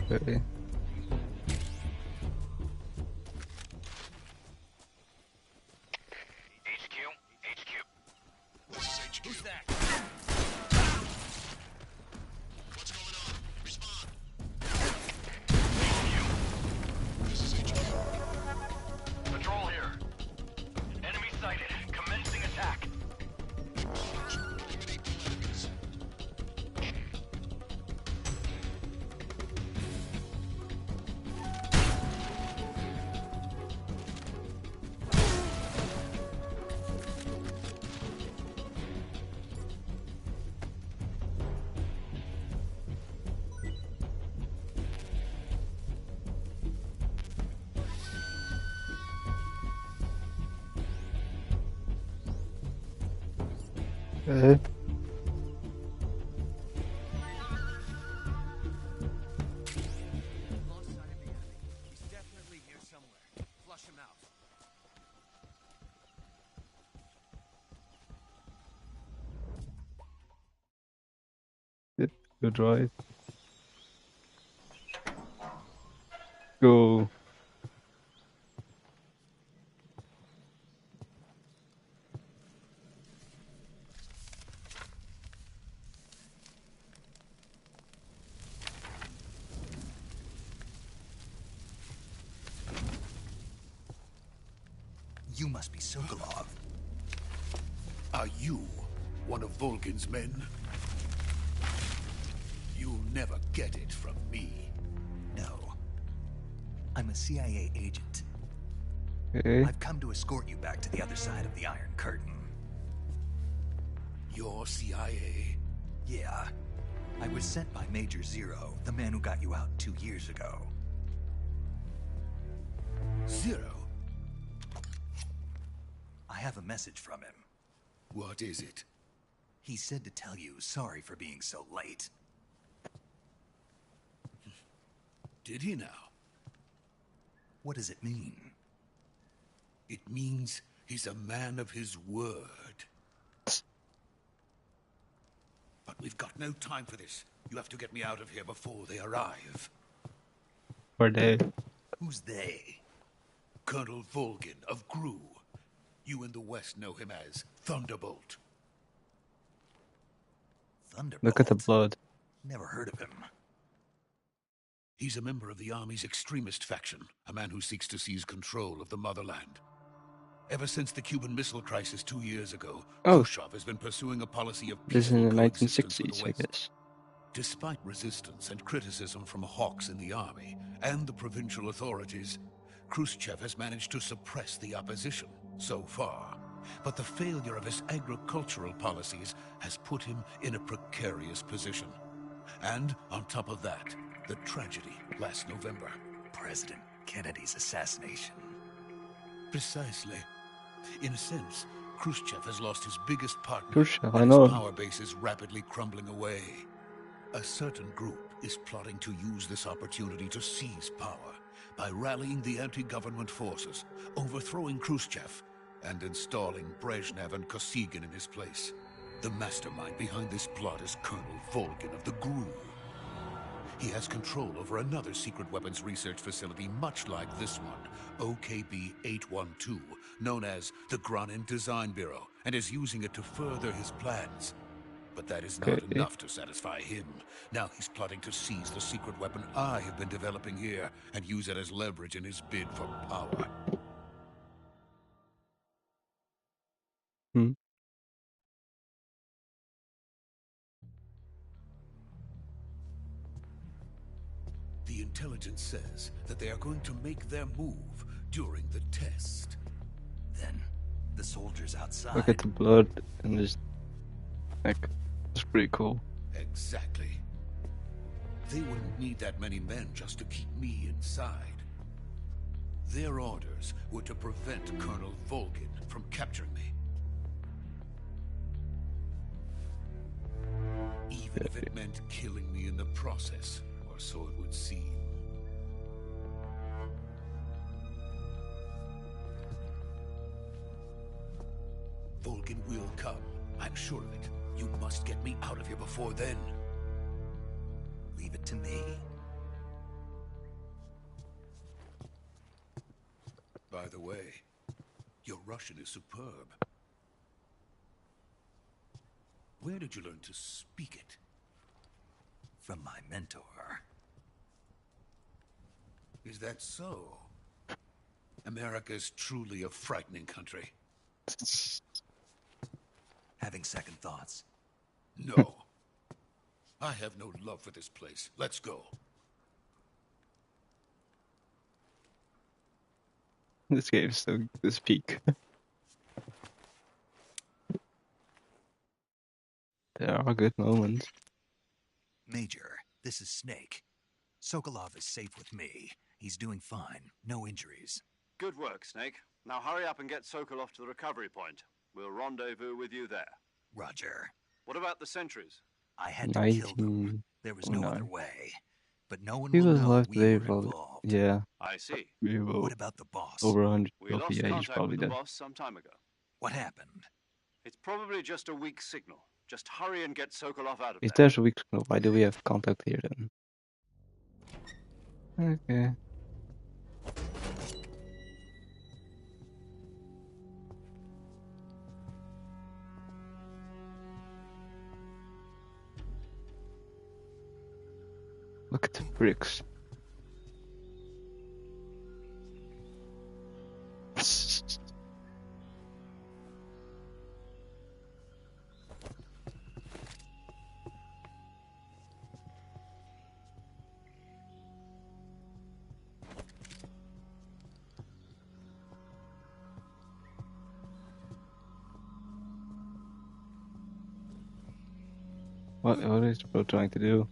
Okay.
HQ. HQ.
This is HQ.
Who's that?
What's going on? Respond. This is HQ.
Control here. Enemy sighted. Commencing attack.
Acknowledged. Eliminate all enemies.
Okay.
Lost sight of the enemy. He's definitely here somewhere. Flush him out.
Good right. Go.
You must be Sokolov.
Are you one of Volgin's men? You'll never get it from me.
No. I'm a CIA agent.
Okay.
I've come to escort you back to the other side of the Iron Curtain.
You're CIA?
Yeah. I was sent by Major Zero, the man who got you out 2 years ago.
Zero?
I have a message from him.
What is it?
He said to tell you sorry for being so late.
Did he now?
What does it mean?
It means he's a man of his word. But we've got no time for this. You have to get me out of here before they arrive.
Or they.
Who's they?
Colonel Volgin of Gru. You in the West know him as Thunderbolt.
Thunderbolt?
Look at the blood.
Never heard of him.
He's a member of the Army's extremist faction, a man who seeks to seize control of the motherland. Ever since the Cuban Missile Crisis 2 years ago,
Oh.
Khrushchev has been pursuing a policy of
This is
peaceful
in the
coexistence with
1960s,
the
I
West.
guess.
Despite resistance and criticism from hawks in the army and the provincial authorities, Khrushchev has managed to suppress the opposition so far. But the failure of his agricultural policies has put him in a precarious position. And on top of that, the tragedy last November.
President Kennedy's assassination.
Precisely. In a sense, Khrushchev has lost his biggest partner,
Khrushchev, I
and
know.
his power base is rapidly crumbling away. A certain group is plotting to use this opportunity to seize power by rallying the anti-government forces, overthrowing Khrushchev, and installing Brezhnev and Kosygin in his place. The mastermind behind this plot is Colonel Volgin of the GRU. He has control over another secret weapons research facility much like this one, OKB-812, known as the Granin Design Bureau, and is using it to further his plans. But that is not
Okay.
enough to satisfy him. Now he's plotting to seize the secret weapon I have been developing here and use it as leverage in his bid for power.
Hmm.
The intelligence says that they are going to make their move during the test.
Then, the soldiers outside.
Look at the blood in this neck. It's pretty cool.
Exactly. They wouldn't need that many men just to keep me inside. Their orders were to prevent Colonel Volgin from capturing me. Even if it meant killing me in the process, or so it would seem. Volgin will come. I'm sure of it. You must get me out of here before then.
Leave it to me.
By the way, your Russian is superb. Where did you learn to speak it?
From my mentor.
Is that so? America is truly a frightening country.
Having second thoughts.
No. I have no love for this place. Let's go.
This game's so this peak. There are good moments.
Major, this is Snake. Sokolov is safe with me. He's doing fine. No injuries.
Good work, Snake. Now hurry up and get Sokolov to the recovery point. We'll rendezvous with you there.
Roger.
What about the sentries?
I had to kill them.
19.
There was no
09.
other way. But no one
He
will
was
know
alive
we
today,
were
probably.
involved.
Yeah,
I see.
we will.
What about the boss?
Over 100.
We
Oh,
lost
yeah, he's
contact
probably
with the
dead.
boss some time ago.
What happened?
It's probably just a weak signal. Just hurry and get Sokolov out of
If
there.
there's a weak signal, why do we have contact here then? Okay. Look at the bricks. What is the bro trying to do?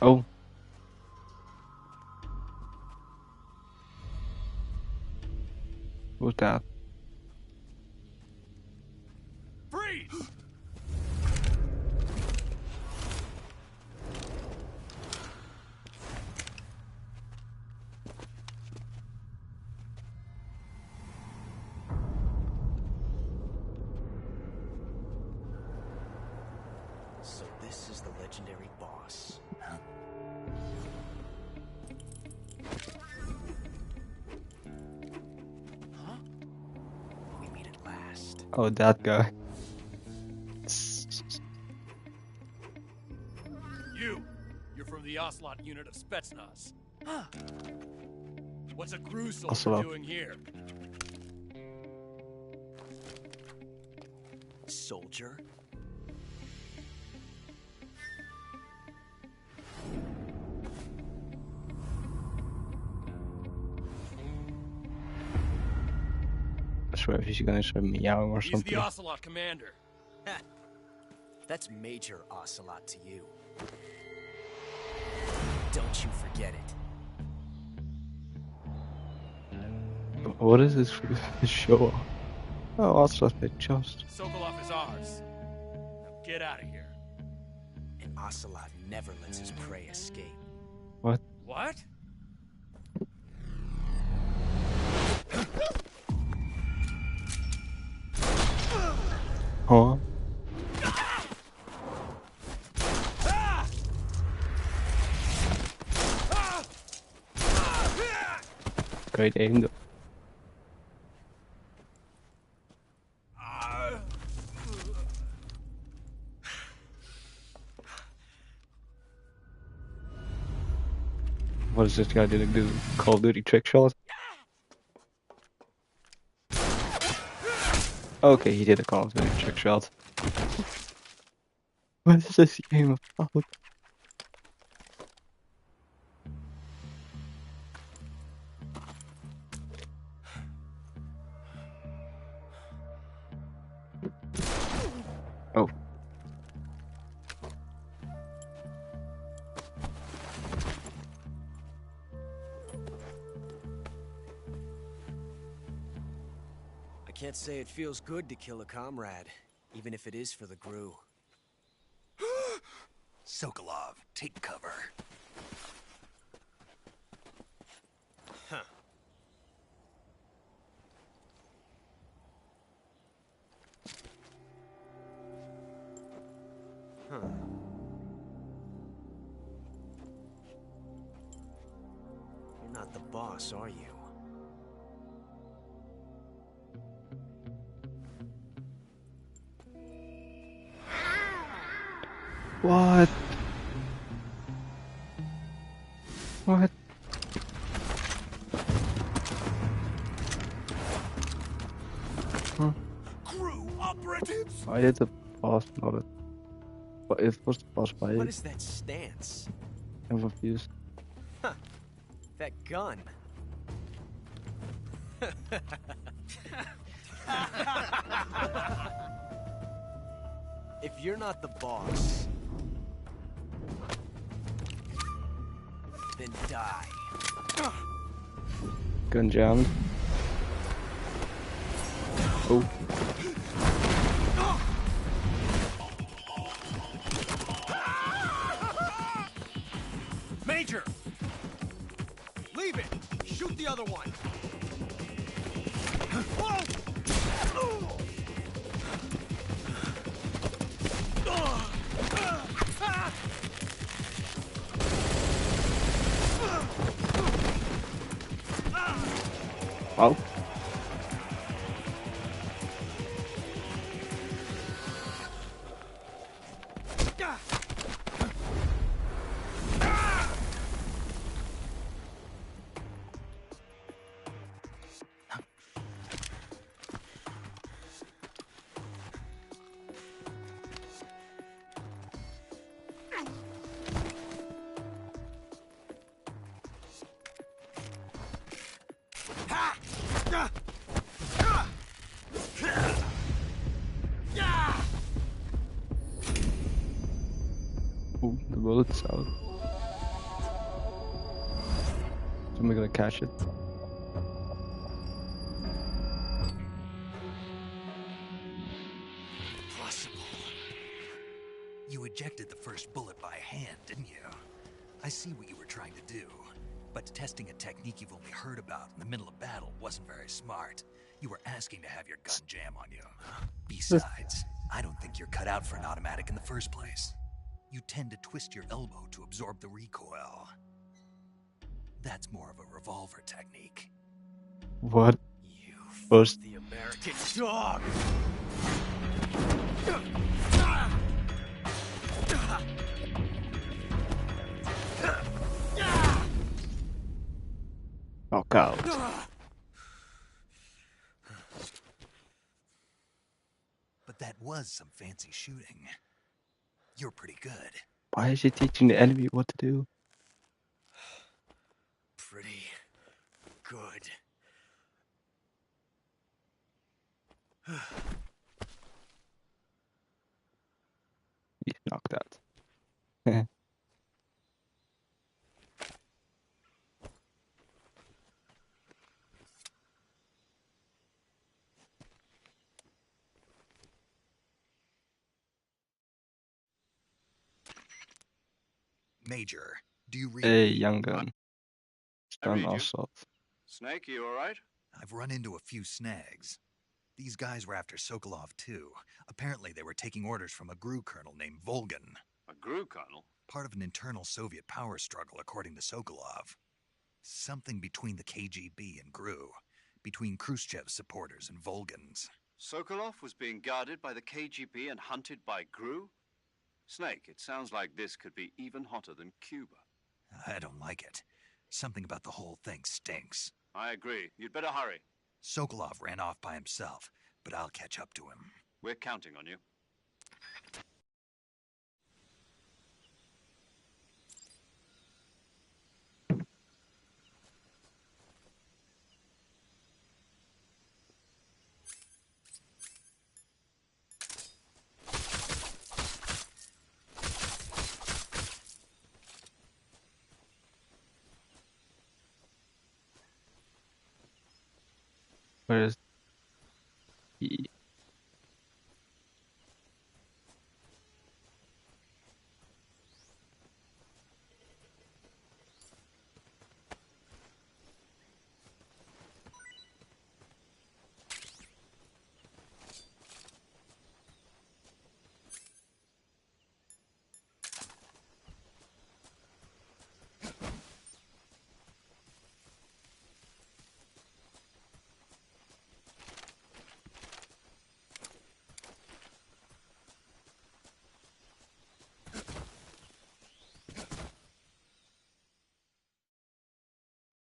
Oh. Who's that?
Freeze!
So this is the legendary boss. Huh? Huh? We meet at last.
Oh, that guy.
You're from the Ocelot unit of Spetsnaz. What's a crew soldier
Ocelot.
doing here?
Soldier?
I swear if he's gonna start meowing or
He's
something.
the Ocelot commander.
That's Major Ocelot to you. Don't you forget it.
What is this show? Oh, also a just.
Sokolov is ours. Now get out of here.
And Ocelot never lets his prey escape.
What?
What?
Huh? Great aim though. What is this guy doing? Do Call of Duty trick shot? Okay, he did a Call of Duty trick shot. What is this game about? Oh.
I can't say it feels good to kill a comrade, even if it is for the GRU.
Sokolov, take cover.
Huh. Huh. You're not the boss, are you?
What? What? Huh?
GRU operatives!
Why did the boss not it? What if was the boss by
What
it?
is that stance?
I'm confused.
Huh. That gun. If you're not the boss, then die.
Gun jammed. Oh.
Major! Leave it! Shoot the other one! Whoa!
Wow. Ooh, the bullet's out. Somebody gonna catch it.
Impossible. You ejected the first bullet by hand, didn't you? I see what you were trying to do. But testing a technique you've only heard about in the middle of battle wasn't very smart. You were asking to have your gun jam on you. Besides, I don't think you're cut out for an automatic in the first place. You tend to twist your elbow to absorb the recoil. That's more of a revolver technique.
What?
You
First,
the American dog!
knockout.
But that was some fancy shooting. You're pretty good.
Why is he teaching the enemy what to do?
Pretty good.
He's knocked out.
Major, do you read
Hey,
me?
young gun.
I read
Stun
you.
assault.
Snake, you alright?
I've run into a few snags. These guys were after Sokolov too. Apparently they were taking orders from a GRU colonel named Volgan.
A GRU colonel?
Part of an internal Soviet power struggle, according to Sokolov. Something between the KGB and GRU. Between Khrushchev's supporters and Volgan's.
Sokolov was being guarded by the KGB and hunted by GRU? Snake, it sounds like this could be even hotter than Cuba.
I don't like it. Something about the whole thing stinks.
I agree. You'd better hurry.
Sokolov ran off by himself, but I'll catch up to him.
We're counting on you.
Where is he?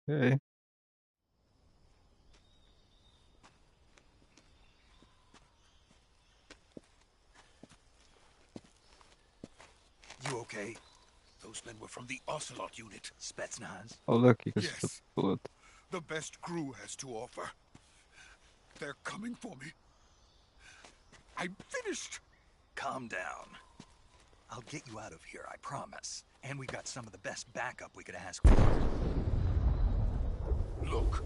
Okay.
You okay? Those men were from the Ocelot unit.
Spetsnaz?
Oh look, you can
Yes.
slip a bullet.
The best GRU has to offer. They're coming for me. I'm finished.
Calm down. I'll get you out of here, I promise. And we got some of the best backup we could ask for.
Look.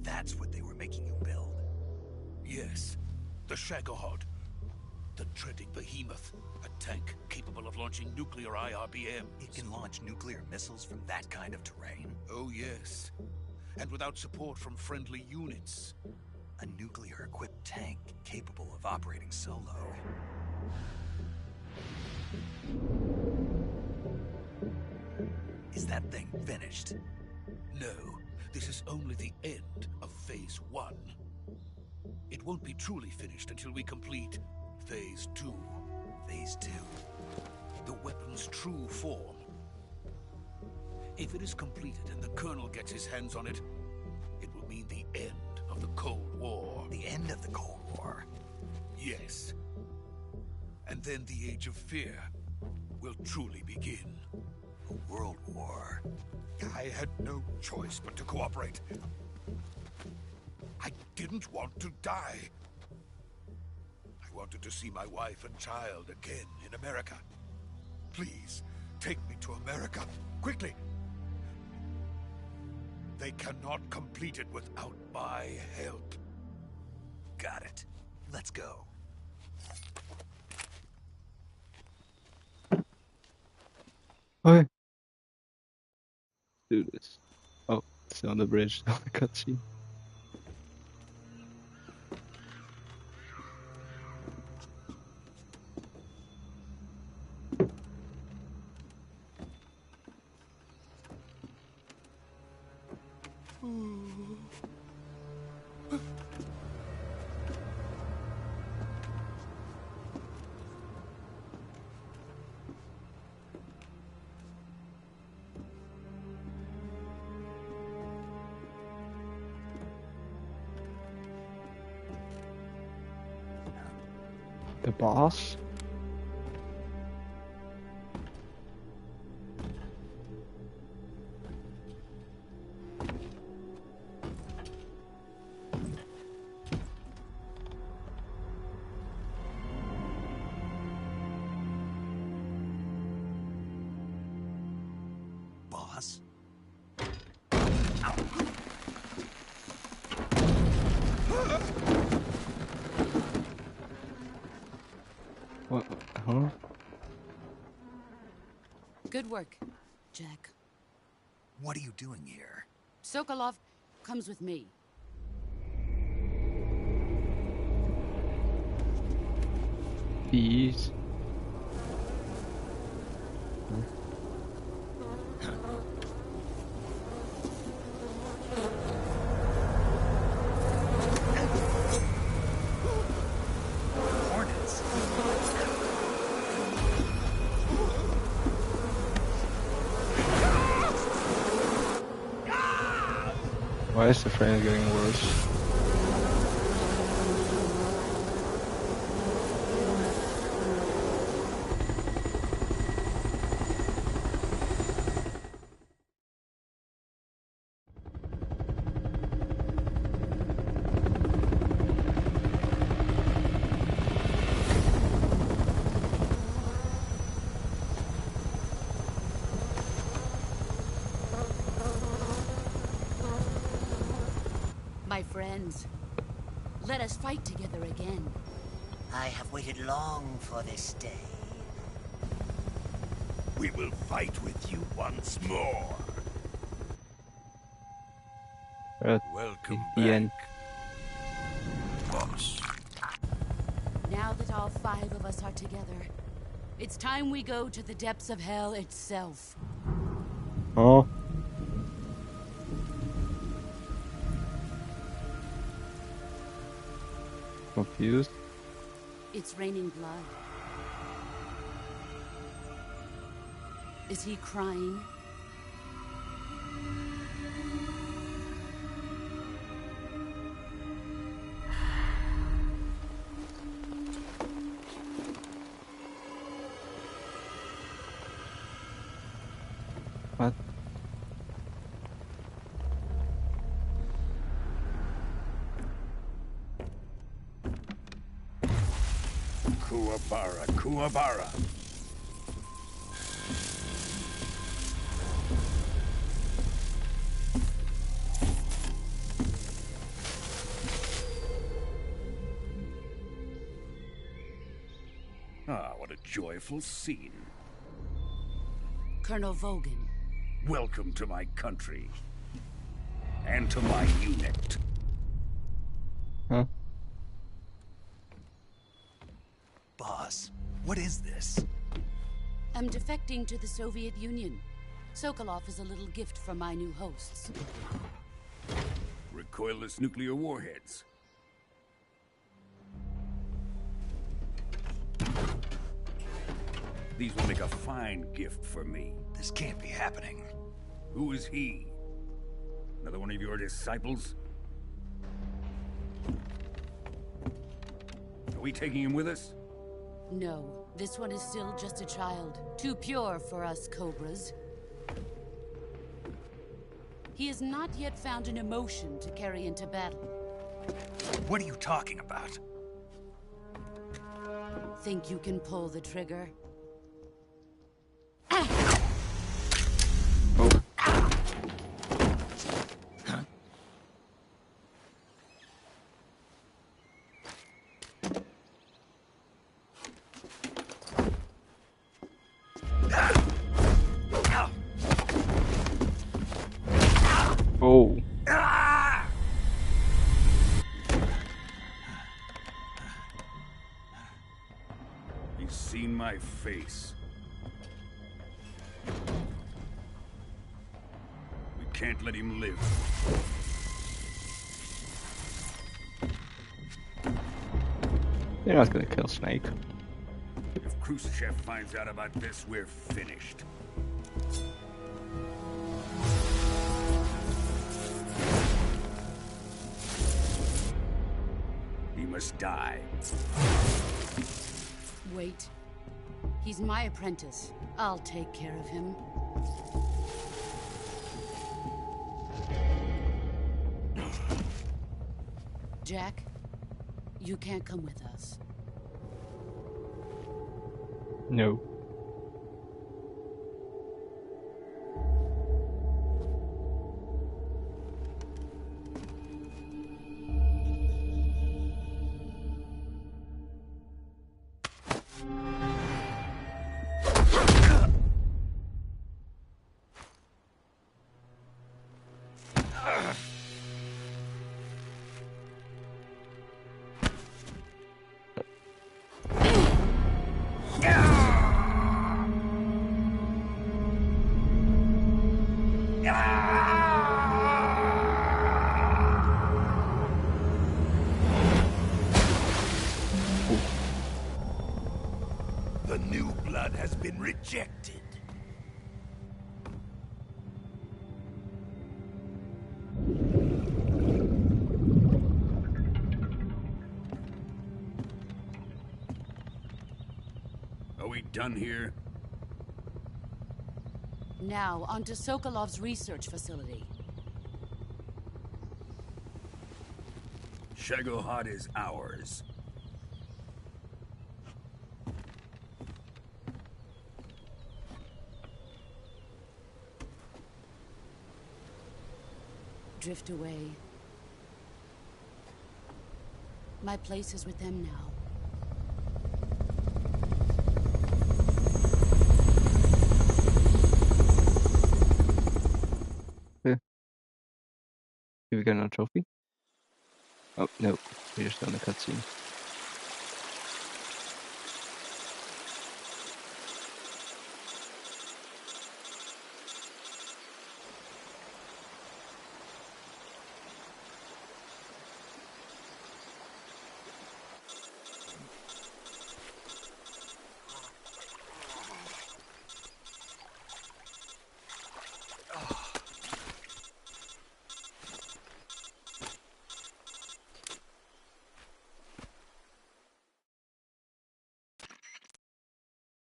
That's what they were making you build.
Yes. The Shagohod. The treading behemoth. A tank capable of launching nuclear IRBM.
It can launch nuclear missiles from that kind of terrain.
Oh, yes. And without support from friendly units.
A nuclear-equipped tank capable of operating solo. Is that thing finished?
No, this is only the end of Phase 1. It won't be truly finished until we complete Phase 2.
Phase 2.
The weapon's true form. If it is completed and the Colonel gets his hands on it, it will mean the end of the Cold War.
The end of the Cold War?
Yes. And then the Age of Fear will truly begin.
A world war.
I had no choice but to cooperate. I didn't want to die. I wanted to see my wife and child again in America. Please, take me to America, quickly. They cannot complete it without my help.
Got it. Let's go.
Okay. Do this. Oh, it's on the bridge. On the cutscene. The boss?
Boss?
What? Huh?
Good work, Jack.
What are you doing here?
Sokolov comes with me.
Peace.
Hornets.
Why is the frame getting worse?
My friends, let us fight together again.
I have waited long for this day.
We will fight with you once more. Welcome
The
back,
end.
boss.
Now that all 5 of us are together, it's time we go to the depths of hell itself.
Oh. Confused?
It's raining blood. Is he crying?
What?
Kuwabara, Kuwabara. Ah, what a joyful scene.
Colonel Vogan.
Welcome to my country. And to my unit.
Huh?
Boss, what is this?
I'm defecting to the Soviet Union. Sokolov is a little gift from my new hosts.
Recoilless nuclear warheads. These will make a fine gift for me.
This can't be happening.
Who is he? Another one of your disciples? Are we taking him with us?
No, this one is still just a child. Too pure for us Cobras. He has not yet found an emotion to carry into battle.
What are you talking about?
Think you can pull the trigger?
Oh.
He's seen my face. We can't let him live.
You're not gonna kill Snake.
If Khrushchev finds out about this, we're finished. He must die.
Wait. He's my apprentice. I'll take care of him. Jack, you can't come with us.
No.
The new blood has been rejected. Are we done here?
Now, onto Sokolov's research facility.
Shagohod is ours.
Drift away. My place is with them now.
Yeah. Did we get another trophy? Oh, no. We're just on the cutscene.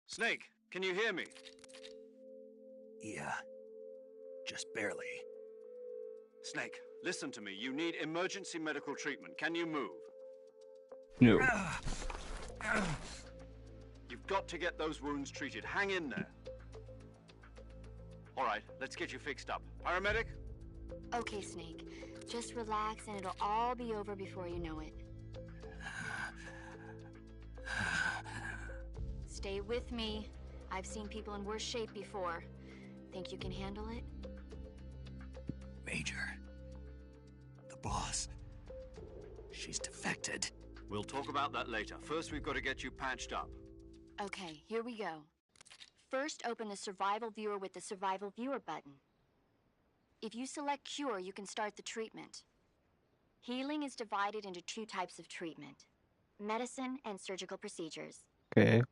Snake, can you hear me?
Yeah. Just barely.
Snake, listen to me. You need emergency medical treatment. Can you move?
No.
You've got to get those wounds treated. Hang in there. All right, let's get you fixed up. Paramedic?
Okay, Snake. Just relax and it'll all be over before you know it. Stay with me. I've seen people in worse shape before. Think you can handle it?
Major. The boss. She's defected.
We'll talk about that later. First, we've got to get you patched up.
Okay, here we go. First, open the Survival Viewer with the Survival Viewer button. If you select Cure, you can start the treatment. Healing is divided into two types of treatment: medicine and surgical procedures.
Okay.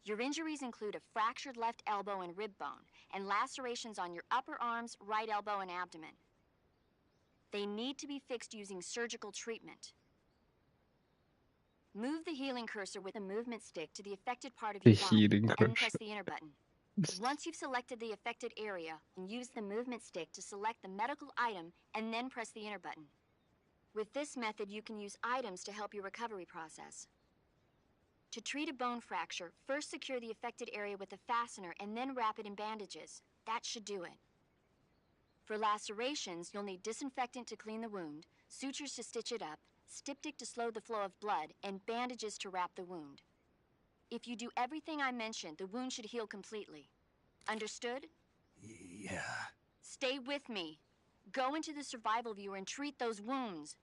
Your injuries include a fractured left elbow and rib bone, and lacerations on your upper arms, right elbow, and abdomen. They need to be fixed using surgical treatment. Move the healing cursor with a movement stick to the affected part of
The
your body,
healing
and
cursor.
press the enter button. Once you've selected the affected area, use the movement stick to select the medical item, and then press the enter button. With this method, you can use items to help your recovery process. To treat a bone fracture, first secure the affected area with a fastener and then wrap it in bandages. That should do it. For lacerations, you'll need disinfectant to clean the wound, sutures to stitch it up, styptic to slow the flow of blood, and bandages to wrap the wound. If you do everything I mentioned, the wound should heal completely. Understood?
Yeah.
Stay with me. Go into the survival viewer and treat those wounds.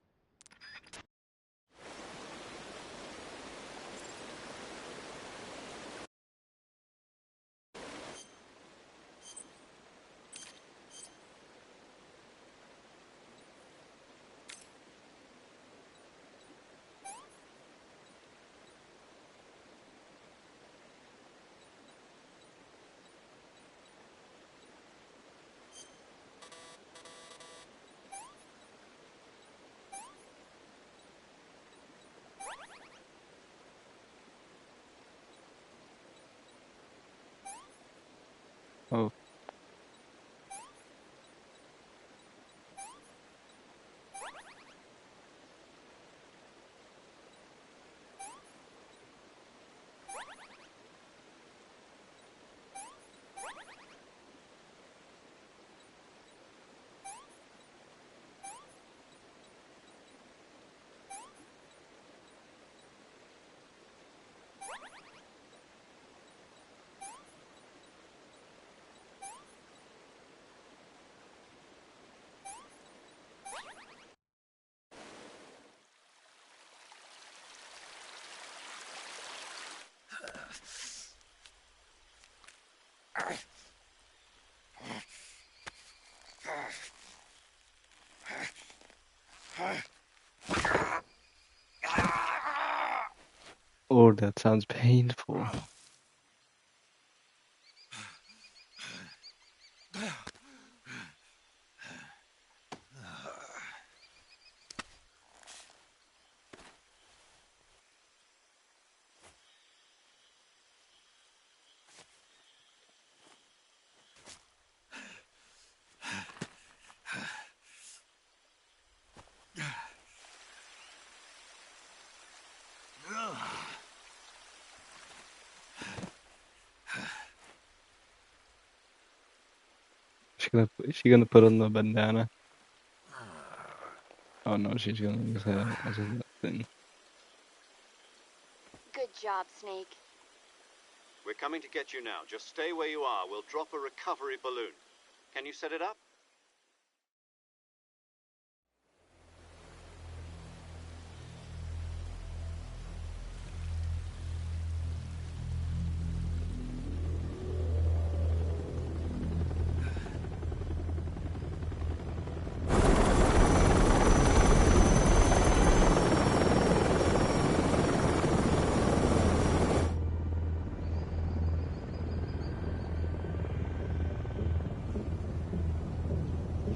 Oh. Oh, that sounds painful. Is she gonna put on the bandana? Oh no, she's gonna use that as a thing.
Good job, Snake.
We're coming to get you now. Just stay where you are. We'll drop a recovery balloon. Can you set it up?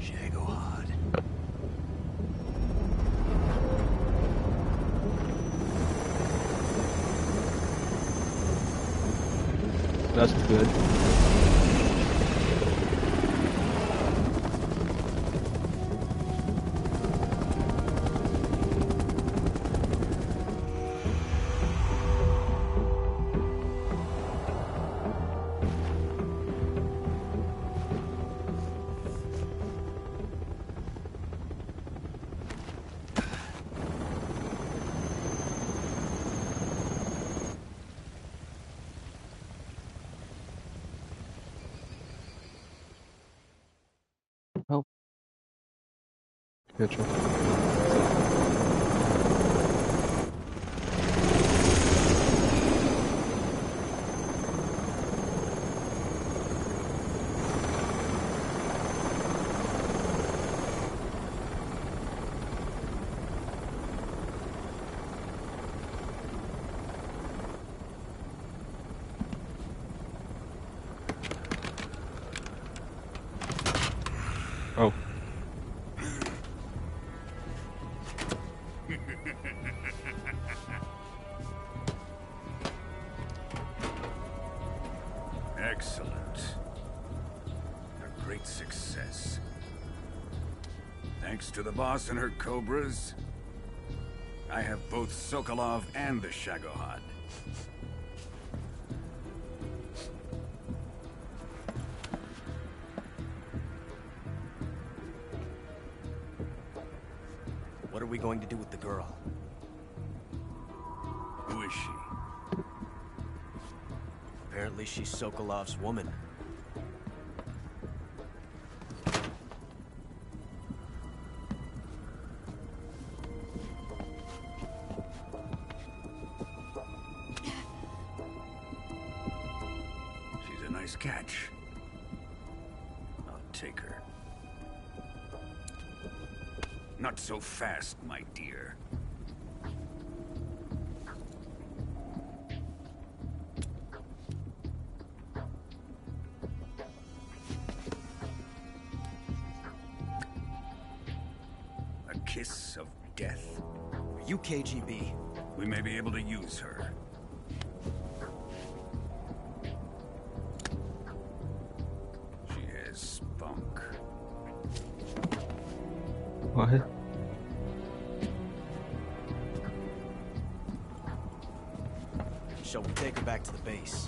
Shagohod.
That's good. Oh. Gotcha. Oh.
Excellent. A great success.
Thanks to the boss and her cobras, I have both Sokolov and the Shagohod.
What are we going to do with the girl?
Who is she?
Apparently she's Sokolov's woman.
She's a nice catch. I'll take her. Not so fast, my dear. A kiss of death?
Are you KGB?
We may be able to use her. She has spunk.
What?
Shall we take her back to the base?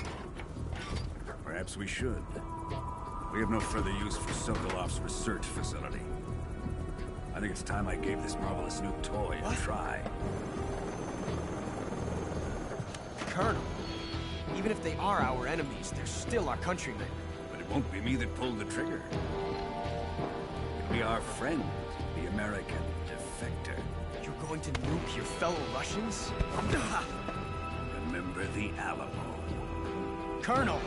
Perhaps we should. We have no further use for Sokolov's research facility. I think it's time I gave this marvelous new toy a try.
Colonel, even if they are our enemies, they're still our countrymen.
But it won't be me that pulled the trigger. It'll be our friend, the American defector.
You're going to nuke your fellow Russians?
Remember the Alamo.
Colonel!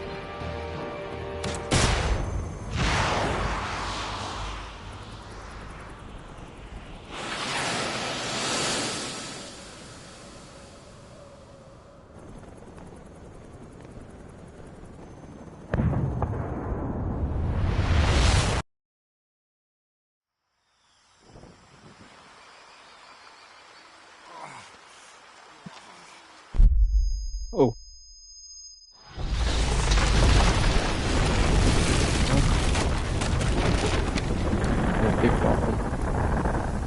Oh. Yeah, big problem.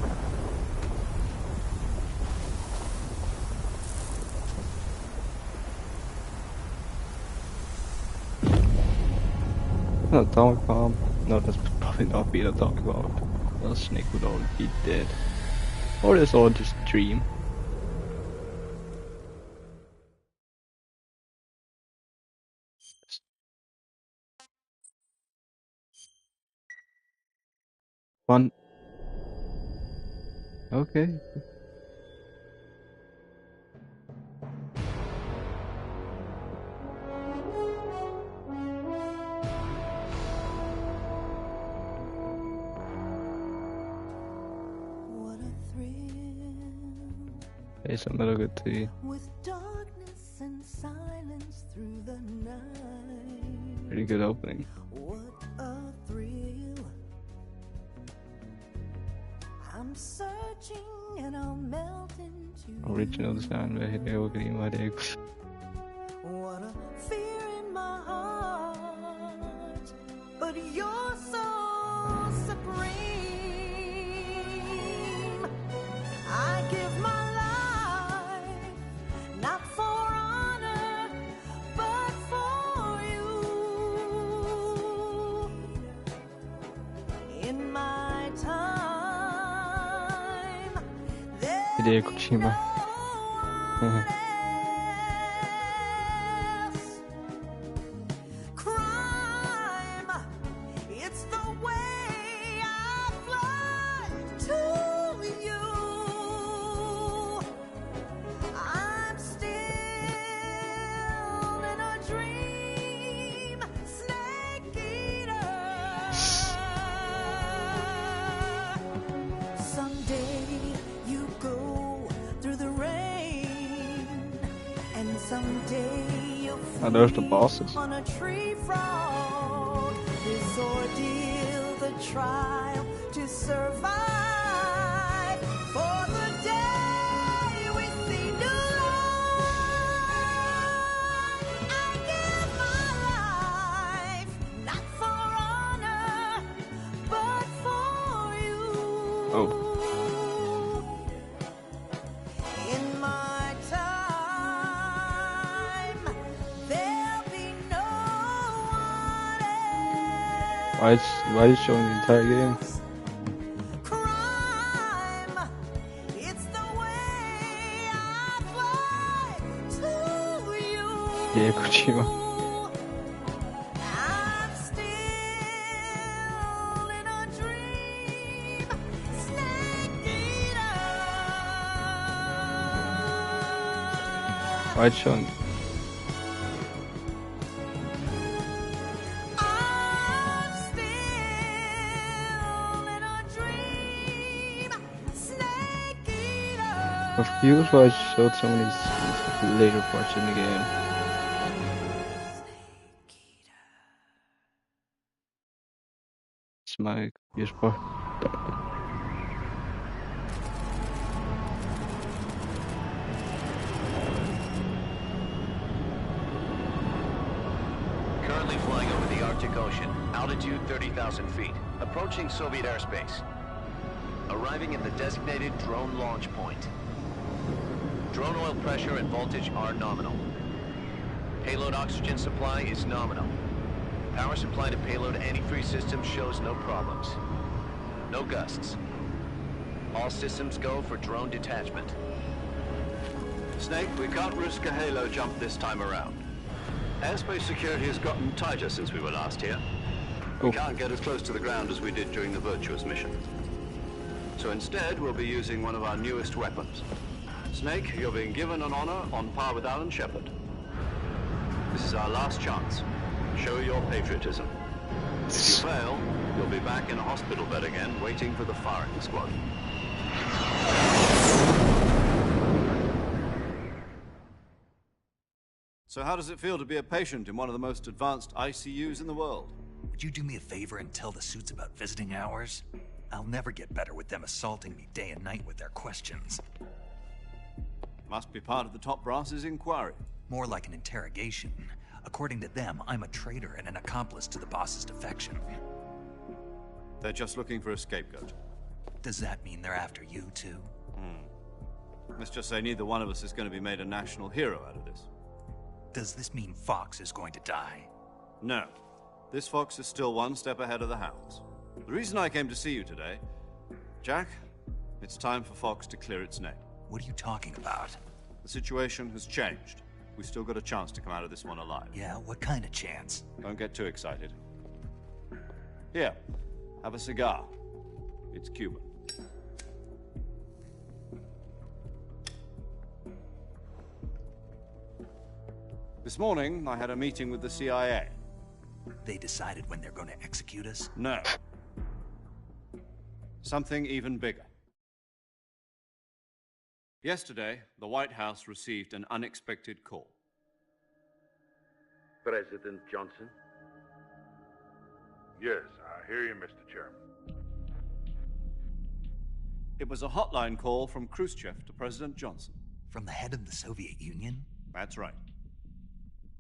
An atomic bomb? No, that's probably not be an atomic bomb. Well, Snake would already be dead. Or it's all just a dream. One. Okay.
What a thrill.
Hey, some metal good tea.
With darkness and silence through the night.
Pretty good opening.
What a thrill. I'm searching and I'll melt into
Original design by Hideo Kojima.
what a fear in my heart. But you're so supreme. I give my life not for honor, but for you. In my time.
Hideo Kojima.
Crime, it's the way I fly to you. I'm still in a dream, snake eater. Someday you go through the rain, and someday you'll
Oh, there's the bosses.
on a tree frog. This ordeal, the trial to survive. For the day we see new light. I give my life, not for honor, but for you.
Why is it showing the entire game?
Crime, it's the way I fly to you.
Yeah, Kojima.
I'm still in a dream, snake eater.
Why is it showing?
I'm still in a dream, snake eater.
Confused why it showed so many scenes of later parts in the game. It's my confused part.
Currently flying over the Arctic Ocean, altitude 30,000 feet, approaching Soviet airspace. Arriving at the designated drone launch point. Drone oil pressure and voltage are nominal. Payload oxygen supply is nominal. Power supply to payload antifreeze system shows no problems. No gusts. All systems go for drone detachment.
Snake, we can't risk a halo jump this time around. Airspace security has gotten tighter since we were last here. We can't get as close to the ground as we did during the Virtuous mission. So instead, we'll be using one of our newest weapons. Snake, you're being given an honor on par with Alan Shepard. This is our last chance. Show your patriotism. If you fail, you'll be back in a hospital bed again, waiting for the firing squad. So how does it feel to be a patient in one of the most advanced ICUs in the world?
Would you do me a favor and tell the suits about visiting hours? I'll never get better with them assaulting me day and night with their questions.
Must be part of the top brass's inquiry.
More like an interrogation. According to them, I'm a traitor and an accomplice to the boss's defection.
They're just looking for a scapegoat.
Does that mean they're after you, too?
Let's just say neither one of us is going to be made a national hero out of this.
Does this mean Fox is going to die?
No. This fox is still one step ahead of the hounds. The reason I came to see you today, Jack, it's time for Fox to clear its name.
What are you talking about?
The situation has changed. We've still got a chance to come out of this one alive.
Yeah, what kind of chance?
Don't get too excited. Here, have a cigar. It's Cuban. This morning, I had a meeting with the CIA.
They decided when they're going to execute us?
No. Something even bigger. Yesterday, the White House received an unexpected call.
President Johnson?
Yes, I hear you, Mr. Chairman.
It was a hotline call from Khrushchev to President Johnson.
From the head of the Soviet Union?
That's right.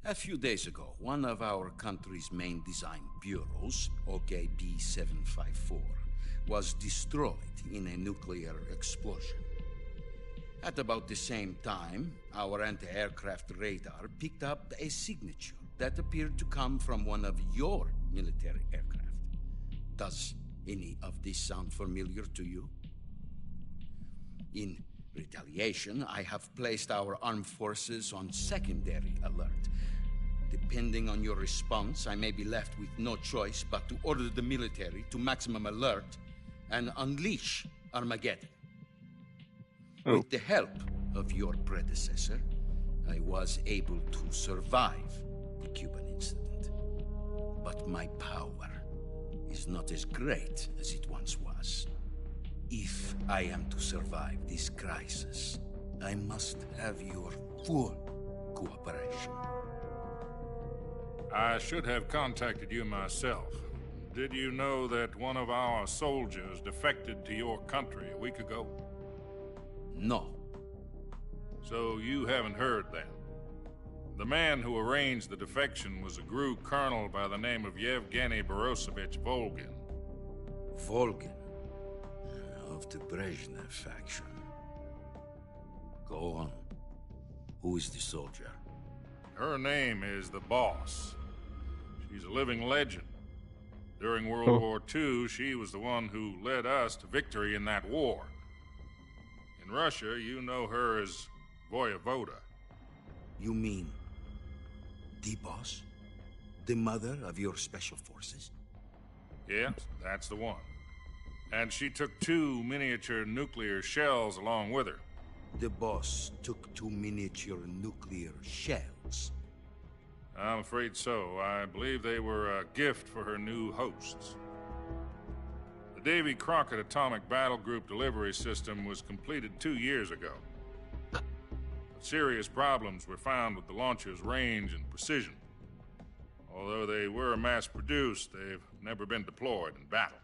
A few days ago, one of our country's main design bureaus, OKB 754, was destroyed in a nuclear explosion. At about the same time, our anti-aircraft radar picked up a signature that appeared to come from one of your military aircraft. Does any of this sound familiar to you? In retaliation, I have placed our armed forces on secondary alert. Depending on your response, I may be left with no choice but to order the military to maximum alert and unleash Armageddon. With the help of your predecessor, I was able to survive the Cuban incident. But my power is not as great as it once was. If I am to survive this crisis, I must have your full cooperation.
I should have contacted you myself. Did you know that one of our soldiers defected to your country a week ago?
No.
So you haven't heard then? The man who arranged the defection was a GRU colonel by the name of Yevgeny Borosovich Volgin.
Volgin? Of the Brezhnev faction. Go on. Who is the soldier?
Her name is the Boss. She's a living legend. During World War II, she was the one who led us to victory in that war. In Russia, you know her as Voyevoda.
You mean the boss? The mother of your special forces?
Yes, that's the one. And she took 2 miniature nuclear shells along with her.
The boss took 2 miniature nuclear shells?
I'm afraid so. I believe they were a gift for her new hosts. The Davy Crockett Atomic Battle Group delivery system was completed 2 years ago. But serious problems were found with the launcher's range and precision. Although they were mass-produced, they've never been deployed in battle.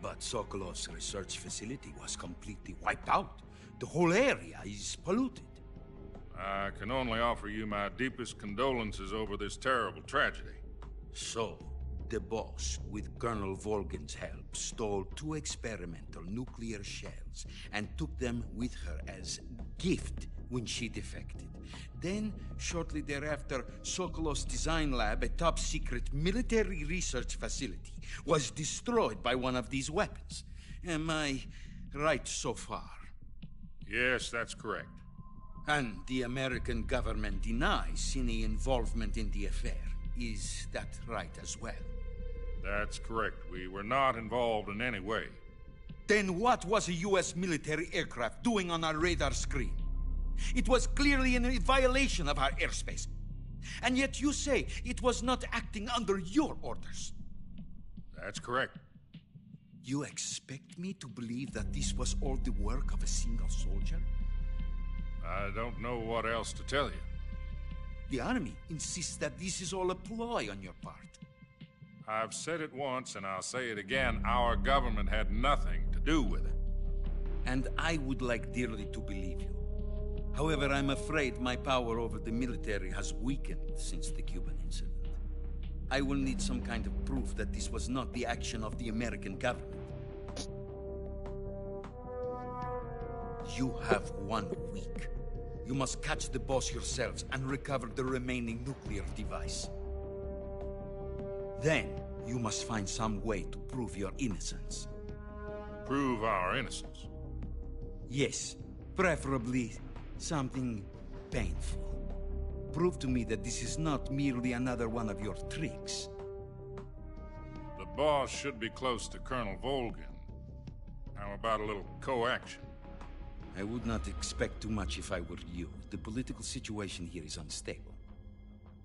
But Sokolov's research facility was completely wiped out. The whole area is polluted.
I can only offer you my deepest condolences over this terrible tragedy.
So, the boss, with Colonel Volgin's help, stole 2 experimental nuclear shells and took them with her as gift when she defected. Then, shortly thereafter, Sokolov's design lab, a top-secret military research facility, was destroyed by one of these weapons. Am I right so far?
Yes, that's correct.
And the American government denies any involvement in the affair. Is that right as well?
That's correct. We were not involved in any way.
Then what was a U.S. military aircraft doing on our radar screen? It was clearly in violation of our airspace. And yet you say it was not acting under your orders.
That's correct.
You expect me to believe that this was all the work of a single soldier?
I don't know what else to tell you.
The army insists that this is all a ploy on your part.
I've said it once and I'll say it again. Our government had nothing to do with it.
And I would like dearly to believe you. However, I'm afraid my power over the military has weakened since the Cuban incident. I will need some kind of proof that this was not the action of the American government. You have 1 week. You must catch the boss yourselves and recover the remaining nuclear device. Then, you must find some way to prove your innocence.
Prove our innocence?
Yes, preferably something painful. Prove to me that this is not merely another one of your tricks.
The boss should be close to Colonel Volgin. How about a little coaction?
I would not expect too much if I were you. The political situation here is unstable.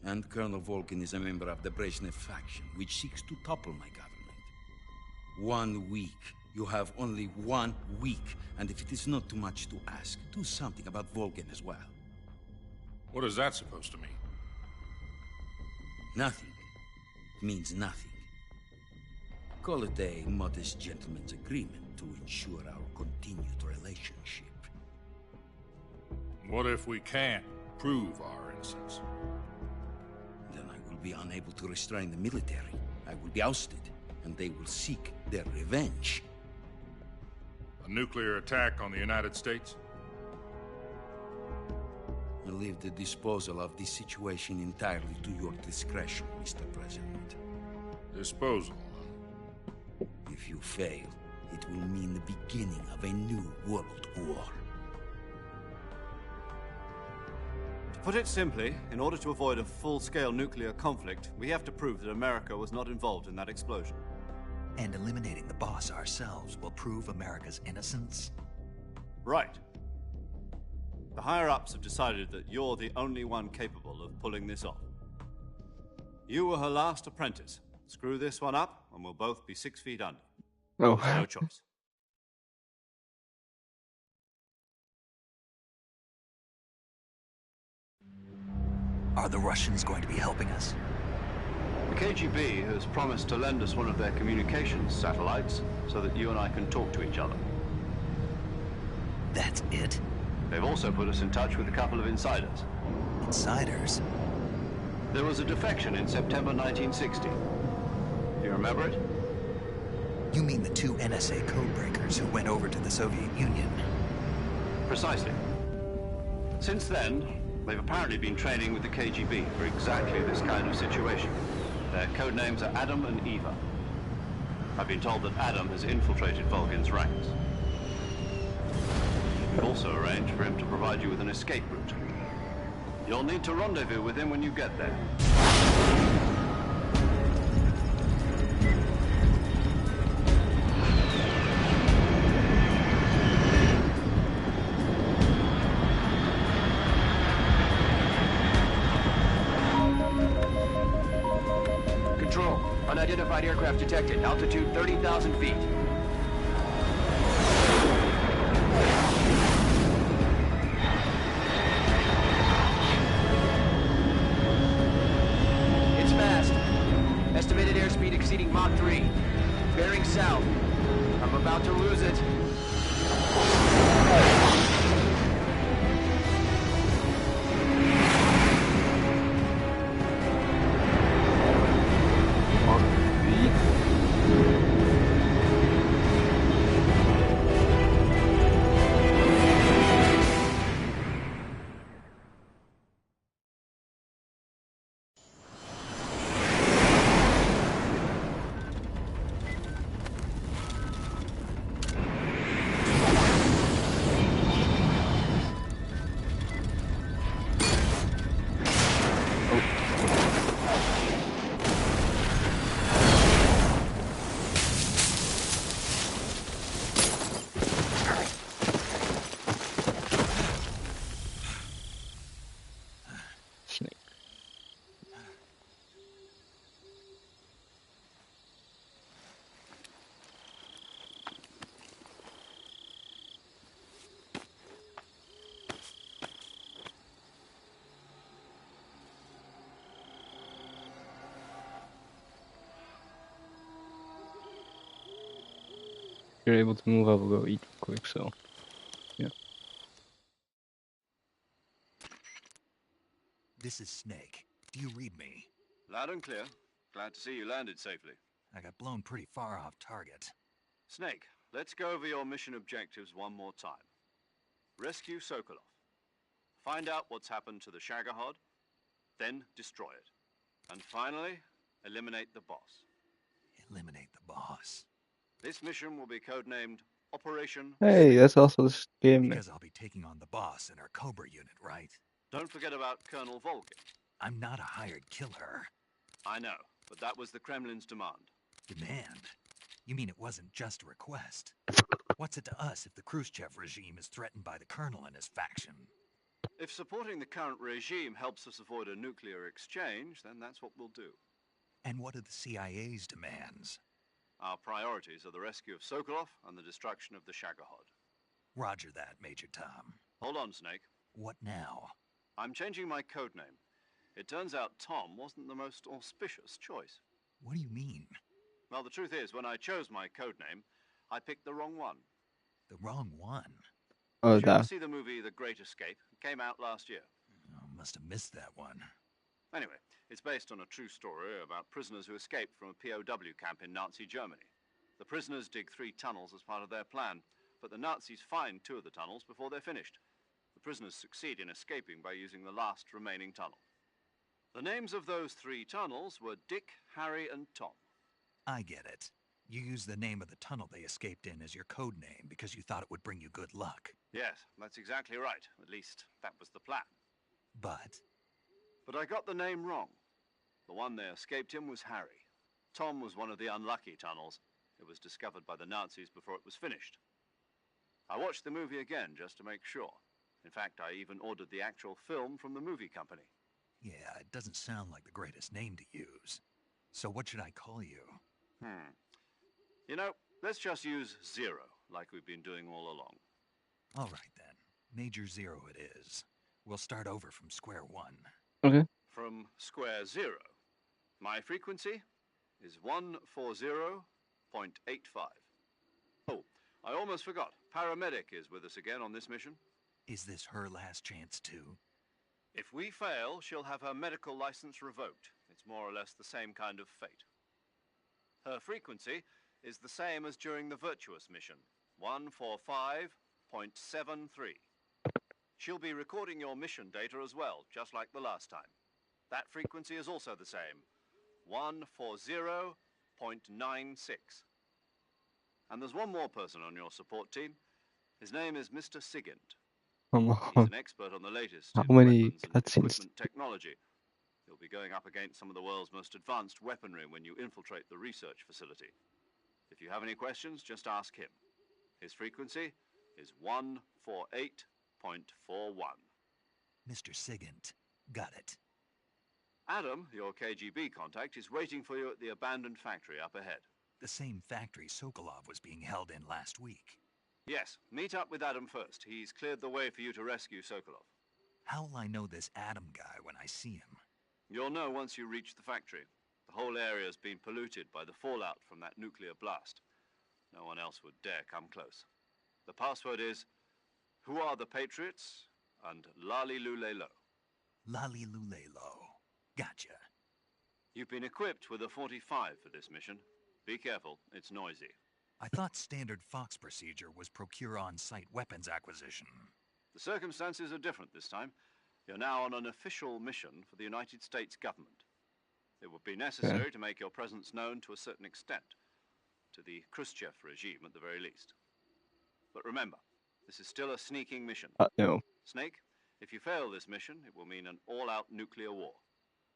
And Colonel Volgin is a member of the Brezhnev faction, which seeks to topple my government. 1 week. You have only 1 week, and if it is not too much to ask, do something about Volgin as well.
What is that supposed to mean?
Nothing. It means nothing. Call it a modest gentleman's agreement to ensure our continued relationship.
What if we can't prove our innocence?
Then I will be unable to restrain the military. I will be ousted, and they will seek their revenge.
A nuclear attack on the United States?
I leave the disposal of this situation entirely to your discretion, Mr. President.
Disposal?
If you fail, it will mean the beginning of a new world war.
To put it simply, in order to avoid a full-scale nuclear conflict, we have to prove that America was not involved in that explosion.
And eliminating the boss ourselves will prove America's innocence?
Right. The higher-ups have decided that you're the only one capable of pulling this off. You were her last apprentice. Screw this one up, and we'll both be 6 feet under.
Oh.
No choice.
Are the Russians going to be helping us?
The KGB has promised to lend us one of their communications satellites so that you and I can talk to each other.
That's it?
They've also put us in touch with a couple of insiders.
Insiders?
There was a defection in September 1960. Do you remember it?
You mean the 2 NSA codebreakers who went over to the Soviet Union?
Precisely. Since then, they've apparently been training with the KGB for exactly this kind of situation. Their code names are Adam and Eva. I've been told that Adam has infiltrated Vulcan's ranks. We've also arranged for him to provide you with an escape route. You'll need to rendezvous with him when you get there.
Control. Unidentified aircraft detected. Altitude 30,000 feet. It's fast. Estimated airspeed exceeding Mach 3. Bearing south. I'm about to lose it.
If you're able to move, I will go eat quick, so yeah.
This is Snake. Do you read me?
Loud and clear. Glad to see you landed safely.
I got blown pretty far off target.
Snake, let's go over your mission objectives one more time. Rescue Sokolov. Find out what's happened to the Shagohod, then destroy it. And finally, eliminate the boss.
Eliminate the boss.
This mission will be codenamed Operation...
Hey, that's also this game.
Because I'll be taking on the boss in our Cobra unit, right?
Don't forget about Colonel Volgin.
I'm not a hired killer.
I know, but that was the Kremlin's demand.
Demand? You mean it wasn't just a request? What's it to us if the Khrushchev regime is threatened by the Colonel and his faction?
If supporting the current regime helps us avoid a nuclear exchange, then that's what we'll do.
And what are the CIA's demands?
Our priorities are the rescue of Sokolov and the destruction of the Shagohod.
Roger that, Major Tom.
Hold on, Snake.
What now?
I'm changing my codename. It turns out Tom wasn't the most auspicious choice.
What do you mean?
Well, the truth is, when I chose my codename, I picked the wrong one.
The wrong one?
Oh,
Did you ever
that.
see the movie The Great Escape? It came out last year.
Oh, must have missed that one.
Anyway, it's based on a true story about prisoners who escaped from a POW camp in Nazi Germany. The prisoners dig 3 tunnels as part of their plan, but the Nazis find 2 of the tunnels before they're finished. The prisoners succeed in escaping by using the last remaining tunnel. The names of those 3 tunnels were Dick, Harry, and Tom.
I get it. You used the name of the tunnel they escaped in as your code name because you thought it would bring you good luck.
Yes, that's exactly right. At least, that was the plan.
But
I got the name wrong. The one they escaped in was Harry. Tom was one of the unlucky tunnels. It was discovered by the Nazis before it was finished. I watched the movie again just to make sure. In fact, I even ordered the actual film from the movie company.
yeah, it doesn't sound like the greatest name to use. So what should I call you?
You know, let's just use Zero, like we've been doing all along.
All right, then. Major Zero it is. We'll start over from square one.
Okay.
From square 0. My frequency is 140.85. Oh, I almost forgot. Paramedic is with us again on this mission.
Is this her last chance, too?
If we fail, she'll have her medical license revoked. It's more or less the same kind of fate. Her frequency is the same as during the Virtuous mission, 145.73. She'll be recording your mission data as well, just like the last time. That frequency is also the same, 140.96. And there's one more person on your support team. His name is Mr. Sigint.
Come
He's
on.
an expert on the latest
How
in
many
weapons and
cutscenes?
equipment technology. You'll be going up against some of the world's most advanced weaponry when you infiltrate the research facility. If you have any questions, just ask him. His frequency is 148.41.
Mr. Sigint. Got it.
Adam, your KGB contact, is waiting for you at the abandoned factory up ahead.
The same factory Sokolov was being held in last week.
Yes, meet up with Adam first. He's cleared the way for you to rescue Sokolov.
How will I know this Adam guy when I see him?
You'll know once you reach the factory. The whole area's been polluted by the fallout from that nuclear blast. No one else would dare come close. The password is, "Who are the Patriots?" and Lali Lule Lo.
Lali Lule Lo. Gotcha.
You've been equipped with a 45 for this mission. Be careful, it's noisy.
I thought standard Fox procedure was procure on-site weapons acquisition.
The circumstances are different this time. You're now on an official mission for the United States government. It would be necessary to make your presence known to a certain extent, to the Khrushchev regime at the very least. But remember, this is still a sneaking mission.
No.
Snake, if you fail this mission, it will mean an all-out nuclear war.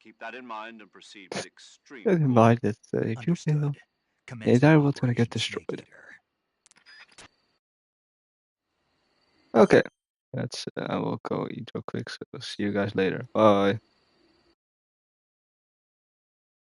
Keep that in mind and proceed with extreme
Keep in mind that if you fail, the entire world's gonna get destroyed. Okay, that's I will go eat real quick. So see you guys later. Bye.